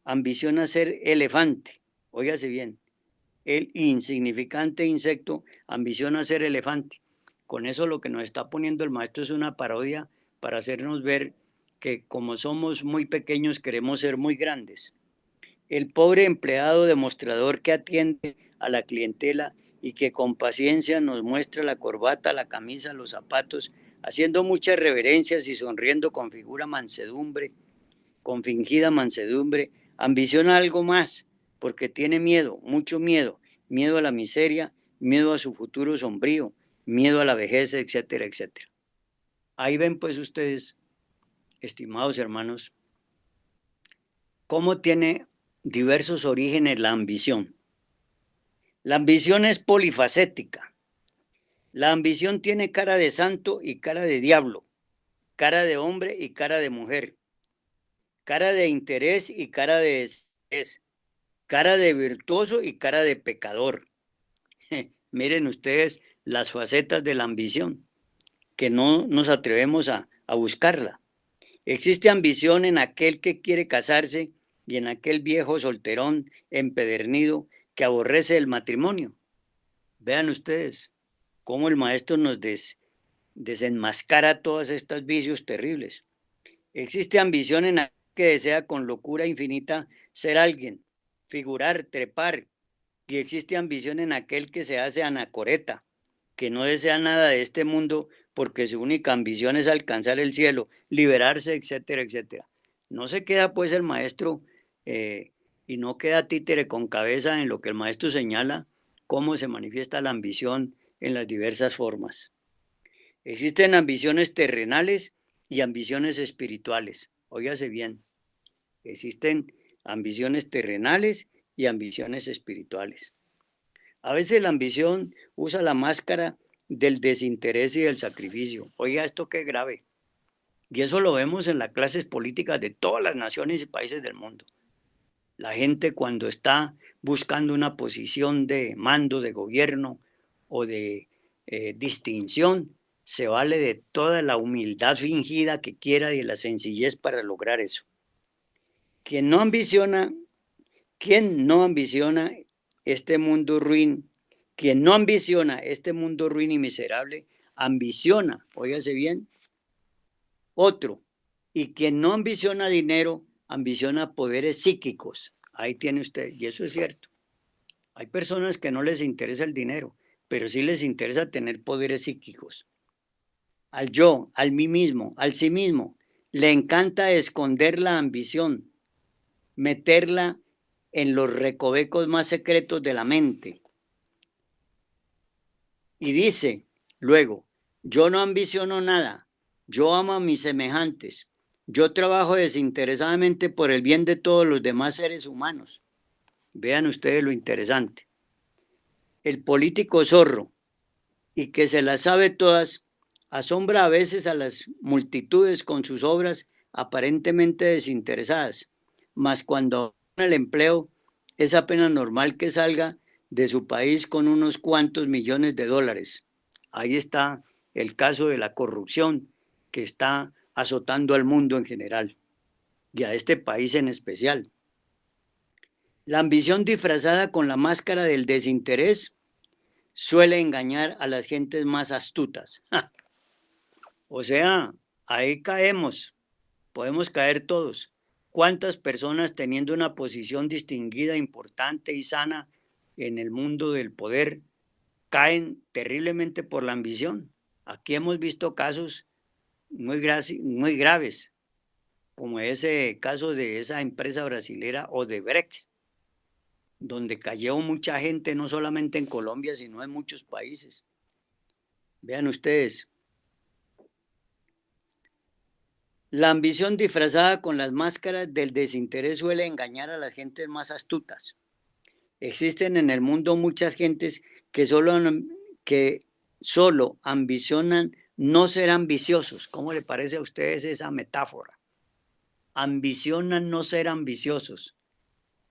ambiciona ser elefante. Óigase bien, el insignificante insecto ambiciona ser elefante. Con eso lo que nos está poniendo el maestro es una parodia para hacernos ver que como somos muy pequeños queremos ser muy grandes. El pobre empleado demostrador que atiende a la clientela y que con paciencia nos muestra la corbata, la camisa, los zapatos, haciendo muchas reverencias y sonriendo con fingida mansedumbre, ambiciona algo más, porque tiene miedo, mucho miedo, miedo a la miseria, miedo a su futuro sombrío, miedo a la vejez, etcétera, etcétera. Ahí ven pues ustedes, estimados hermanos, cómo tiene diversos orígenes la ambición. La ambición es polifacética. La ambición tiene cara de santo y cara de diablo, cara de hombre y cara de mujer, cara de interés y cara de desinterés, cara de virtuoso y cara de pecador. Miren ustedes las facetas de la ambición, que no nos atrevemos a buscarla. Existe ambición en aquel que quiere casarse y en aquel viejo solterón empedernido que aborrece el matrimonio. Vean ustedes cómo el maestro nos desenmascara todos estos vicios terribles. Existe ambición en aquel que desea con locura infinita ser alguien, figurar, trepar, y existe ambición en aquel que se hace anacoreta, que no desea nada de este mundo porque su única ambición es alcanzar el cielo, liberarse, etcétera, etcétera. No se queda pues el maestro y no queda títere con cabeza en lo que el maestro señala, cómo se manifiesta la ambición en las diversas formas. Existen ambiciones terrenales y ambiciones espirituales. Óigase bien, existen ambiciones terrenales y ambiciones espirituales. A veces la ambición usa la máscara del desinterés y del sacrificio. Oiga, esto qué grave. Y eso lo vemos en las clases políticas de todas las naciones y países del mundo. La gente cuando está buscando una posición de mando, de gobierno o de distinción, se vale de toda la humildad fingida que quiera y de la sencillez para lograr eso. Quien no ambiciona este mundo ruin? Quien no ambiciona este mundo ruin y miserable, ambiciona, óigase bien, otro. Y quien no ambiciona dinero, ambiciona poderes psíquicos. Ahí tiene usted, y eso es cierto. Hay personas que no les interesa el dinero, pero sí les interesa tener poderes psíquicos. Al yo, al mí mismo, al sí mismo, le encanta esconder la ambición, meterla en los recovecos más secretos de la mente. Y dice luego, yo no ambiciono nada, yo amo a mis semejantes, Yo trabajo desinteresadamente por el bien de todos los demás seres humanos. Vean ustedes lo interesante. El político zorro y que se las sabe todas, asombra a veces a las multitudes con sus obras aparentemente desinteresadas, mas cuando el empleo es apenas normal que salga de su país con unos cuantos millones de dólares. Ahí está el caso de la corrupción que está azotando al mundo en general y a este país en especial. La ambición disfrazada con la máscara del desinterés suele engañar a las gentes más astutas. O sea, ahí caemos, podemos caer todos. ¿Cuántas personas teniendo una posición distinguida, importante y sana en el mundo del poder caen terriblemente por la ambición? Aquí hemos visto casos muy graves, como ese caso de esa empresa brasilera Odebrecht, donde cayó mucha gente, no solamente en Colombia, sino en muchos países. Vean ustedes, la ambición disfrazada con las máscaras del desinterés suele engañar a las gentes más astutas. Existen en el mundo muchas gentes que solo ambicionan no ser ambiciosos. ¿Cómo le parece a ustedes esa metáfora? Ambicionan no ser ambiciosos.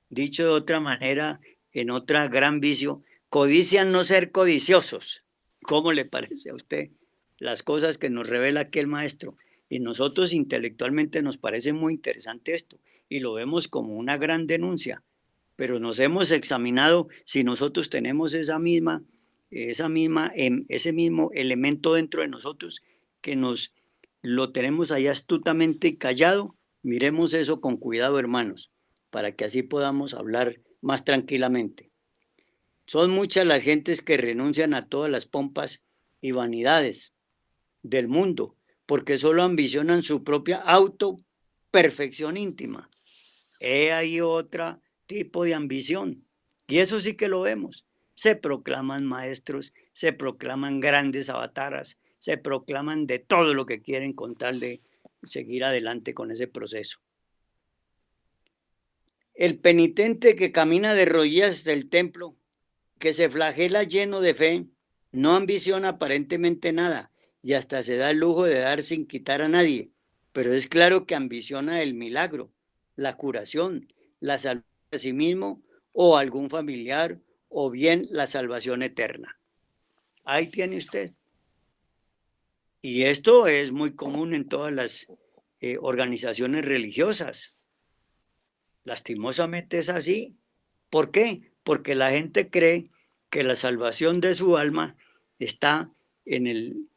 Dicho de otra manera, en otra gran vicio, codician no ser codiciosos. ¿Cómo le parece a usted las cosas que nos revela aquel maestro? Y nosotros intelectualmente nos parece muy interesante esto y lo vemos como una gran denuncia, pero nos hemos examinado si nosotros tenemos ese mismo elemento dentro de nosotros que nos lo tenemos ahí astutamente callado. Miremos eso con cuidado, hermanos, para que así podamos hablar más tranquilamente. Son muchas las gentes que renuncian a todas las pompas y vanidades del mundo porque solo ambicionan su propia autoperfección íntima. He ahí otro tipo de ambición. Y eso sí que lo vemos. Se proclaman maestros, se proclaman grandes avataras, se proclaman de todo lo que quieren con tal de seguir adelante con ese proceso. El penitente que camina de rodillas del templo, que se flagela lleno de fe, no ambiciona aparentemente nada y hasta se da el lujo de dar sin quitar a nadie, pero es claro que ambiciona el milagro, la curación, la salud de sí mismo o algún familiar o bien la salvación eterna. Ahí tiene usted. Y esto es muy común en todas las organizaciones religiosas. Lastimosamente es así. ¿Por qué? Porque la gente cree que la salvación de su alma está en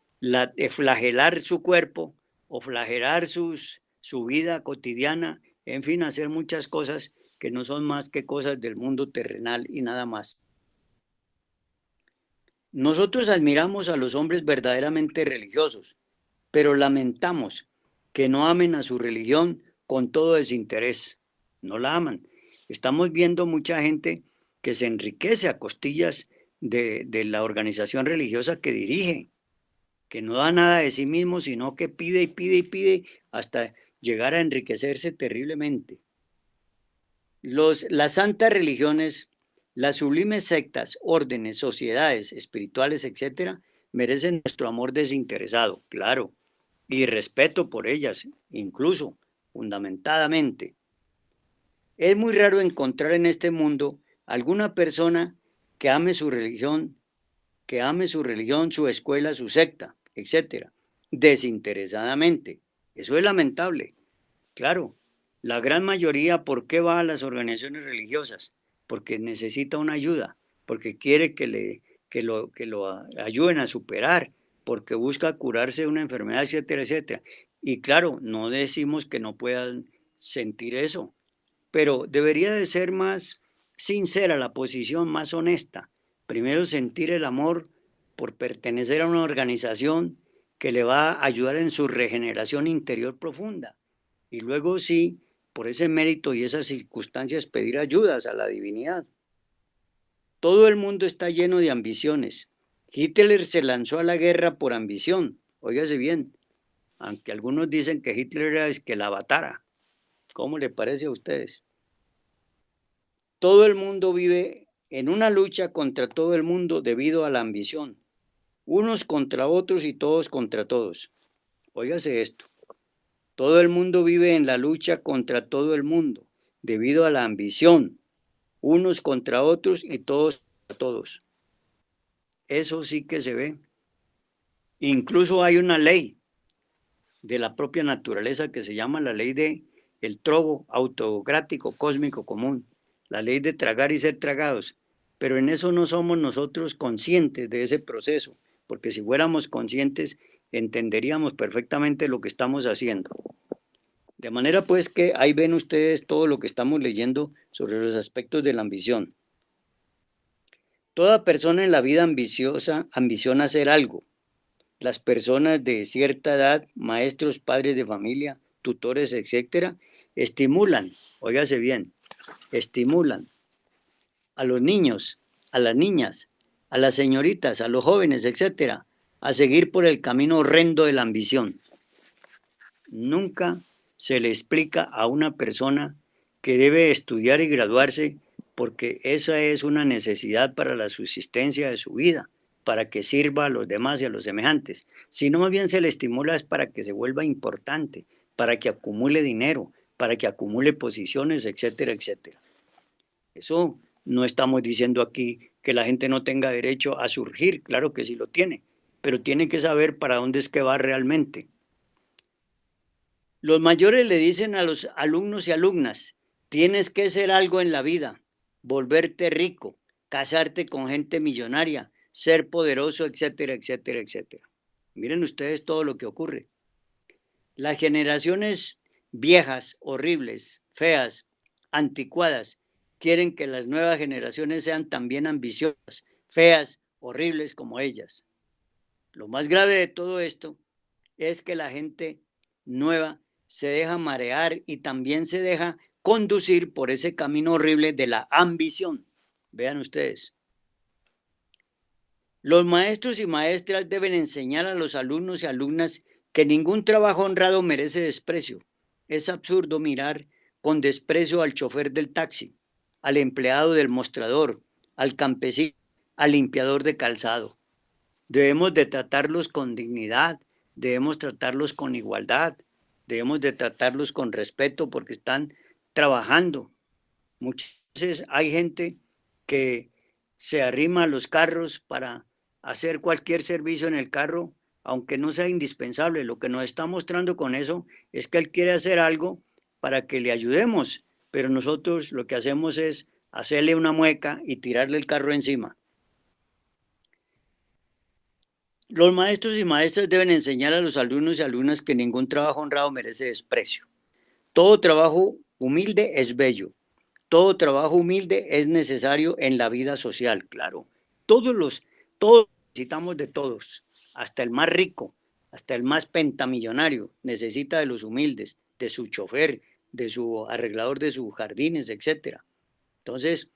flagelar su cuerpo o flagelar su vida cotidiana, en fin, hacer muchas cosas que no son más que cosas del mundo terrenal y nada más. Nosotros admiramos a los hombres verdaderamente religiosos, pero lamentamos que no amen a su religión con todo desinterés. No la aman. Estamos viendo mucha gente que se enriquece a costillas de la organización religiosa que dirige, que no da nada de sí mismo, sino que pide y pide y pide hasta llegar a enriquecerse terriblemente. Las santas religiones, las sublimes sectas, órdenes, sociedades espirituales, etcétera, merecen nuestro amor desinteresado, claro, y respeto por ellas, incluso fundamentadamente. Es muy raro encontrar en este mundo alguna persona que ame su religión, su escuela, su secta, etcétera, desinteresadamente. Eso es lamentable. Claro, la gran mayoría, ¿por qué va a las organizaciones religiosas? Porque necesita una ayuda, porque quiere que lo ayuden a superar, porque busca curarse de una enfermedad, etcétera, etcétera. Y claro, no decimos que no puedan sentir eso, pero debería de ser más sincera la posición, más honesta. Primero sentir el amor por pertenecer a una organización que le va a ayudar en su regeneración interior profunda. Y luego sí, por ese mérito y esas circunstancias, pedir ayudas a la divinidad. Todo el mundo está lleno de ambiciones. Hitler se lanzó a la guerra por ambición, óigase bien, aunque algunos dicen que Hitler era es que la batara. ¿Cómo le parece a ustedes? Todo el mundo vive en una lucha contra todo el mundo debido a la ambición, unos contra otros y todos contra todos. Óigase esto, todo el mundo vive en la lucha contra todo el mundo debido a la ambición, unos contra otros y todos contra todos. Eso sí que se ve. Incluso hay una ley de la propia naturaleza que se llama la ley de el trogo autocrático cósmico común, la ley de tragar y ser tragados. Pero en eso no somos nosotros conscientes de ese proceso, porque si fuéramos conscientes entenderíamos perfectamente lo que estamos haciendo. De manera pues que ahí ven ustedes todo lo que estamos leyendo sobre los aspectos de la ambición. Toda persona en la vida ambiciosa ambiciona hacer algo. Las personas de cierta edad, maestros, padres de familia, tutores, etcétera, estimulan, óigase bien, estimulan a los niños, a las niñas, a las señoritas, a los jóvenes, etcétera, a seguir por el camino horrendo de la ambición. Nunca se le explica a una persona que debe estudiar y graduarse porque esa es una necesidad para la subsistencia de su vida, para que sirva a los demás y a los semejantes, sino más bien se le estimula es para que se vuelva importante, para que acumule dinero, para que acumule posiciones, etcétera, etcétera. Eso no estamos diciendo aquí que la gente no tenga derecho a surgir, claro que sí lo tiene, pero tiene que saber para dónde es que va realmente. Los mayores le dicen a los alumnos y alumnas, tienes que ser algo en la vida, volverte rico, casarte con gente millonaria, ser poderoso, etcétera, etcétera, etcétera. Miren ustedes todo lo que ocurre. Las generaciones viejas, horribles, feas, anticuadas, quieren que las nuevas generaciones sean también ambiciosas, feas, horribles como ellas. Lo más grave de todo esto es que la gente nueva se deja marear y también se deja conducir por ese camino horrible de la ambición. Vean ustedes. Los maestros y maestras deben enseñar a los alumnos y alumnas que ningún trabajo honrado merece desprecio. Es absurdo mirar con desprecio al chofer del taxi, al empleado del mostrador, al campesino, al limpiador de calzado. Debemos de tratarlos con dignidad, debemos tratarlos con igualdad, debemos de tratarlos con respeto porque están trabajando. Muchas veces hay gente que se arrima a los carros para hacer cualquier servicio en el carro, aunque no sea indispensable. Lo que nos está mostrando con eso es que él quiere hacer algo para que le ayudemos, pero nosotros lo que hacemos es hacerle una mueca y tirarle el carro encima. Los maestros y maestras deben enseñar a los alumnos y alumnas que ningún trabajo honrado merece desprecio. Todo trabajo humilde es bello. Todo trabajo humilde es necesario en la vida social, claro. Todos necesitamos de todos, hasta el más rico, hasta el más pentamillonario, necesita de los humildes, de su chofer, de su arreglador de sus jardines, etcétera. Entonces,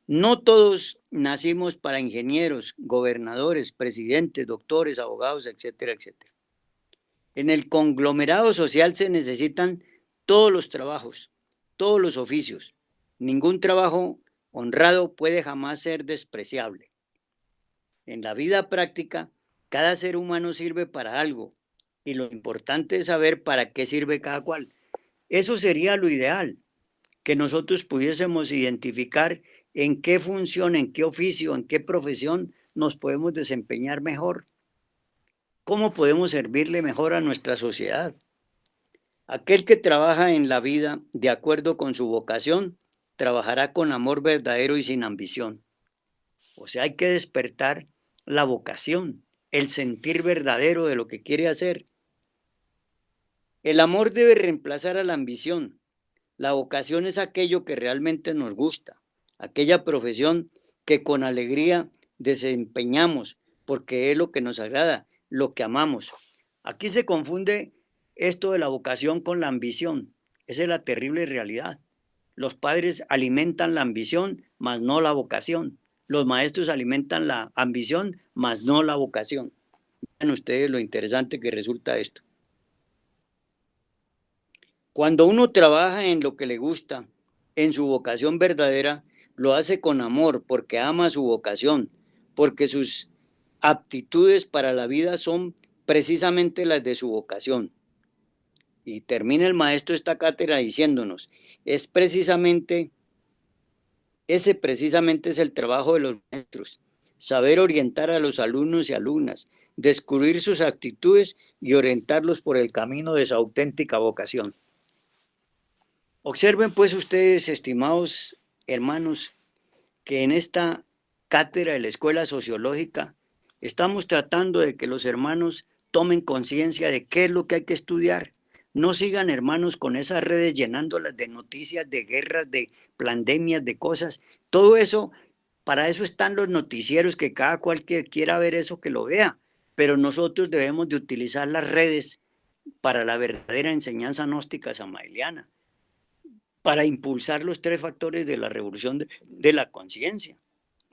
no todos nacimos para ingenieros, gobernadores, presidentes, doctores, abogados, etcétera, etcétera. En el conglomerado social se necesitan todos los trabajos, todos los oficios. Ningún trabajo honrado puede jamás ser despreciable. En la vida práctica, cada ser humano sirve para algo y lo importante es saber para qué sirve cada cual. Eso sería lo ideal, que nosotros pudiésemos identificar en qué función, en qué oficio, en qué profesión nos podemos desempeñar mejor. ¿Cómo podemos servirle mejor a nuestra sociedad? Aquel que trabaja en la vida de acuerdo con su vocación, trabajará con amor verdadero y sin ambición. O sea, hay que despertar la vocación, el sentir verdadero de lo que quiere hacer. El amor debe reemplazar a la ambición. La vocación es aquello que realmente nos gusta, aquella profesión que con alegría desempeñamos, porque es lo que nos agrada, lo que amamos. Aquí se confunde esto de la vocación con la ambición. Esa es la terrible realidad. Los padres alimentan la ambición, mas no la vocación. Los maestros alimentan la ambición, mas no la vocación. Vean ustedes lo interesante que resulta esto. Cuando uno trabaja en lo que le gusta, en su vocación verdadera, lo hace con amor, porque ama su vocación, porque sus aptitudes para la vida son precisamente las de su vocación. Y termina el maestro esta cátedra diciéndonos, es precisamente, ese precisamente es el trabajo de los maestros, saber orientar a los alumnos y alumnas, descubrir sus actitudes y orientarlos por el camino de su auténtica vocación. Observen pues ustedes, estimados hermanos, que en esta cátedra de la Escuela Sociológica estamos tratando de que los hermanos tomen conciencia de qué es lo que hay que estudiar. No sigan, hermanos, con esas redes llenándolas de noticias, de guerras, de pandemias, de cosas. Todo eso, para eso están los noticieros, que cada cual que quiera ver eso, que lo vea. Pero nosotros debemos de utilizar las redes para la verdadera enseñanza gnóstica samaeliana, para impulsar los tres factores de la revolución de la conciencia.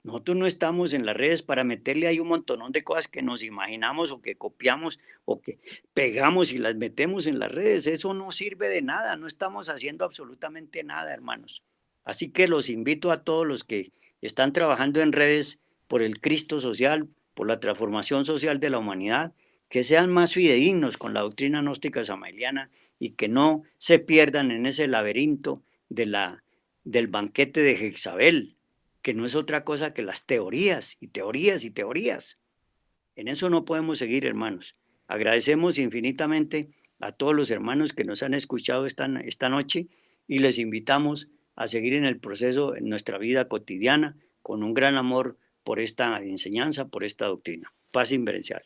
Nosotros no estamos en las redes para meterle ahí un montonón de cosas que nos imaginamos o que copiamos o que pegamos y las metemos en las redes. Eso no sirve de nada, no estamos haciendo absolutamente nada, hermanos. Así que los invito a todos los que están trabajando en redes por el Cristo social, por la transformación social de la humanidad, que sean más fidedignos con la doctrina gnóstica samaeliana y que no se pierdan en ese laberinto del banquete de Jezabel, que no es otra cosa que las teorías y teorías y teorías. En eso no podemos seguir, hermanos. Agradecemos infinitamente a todos los hermanos que nos han escuchado esta noche y les invitamos a seguir en el proceso en nuestra vida cotidiana con un gran amor por esta enseñanza, por esta doctrina. Paz inverencial.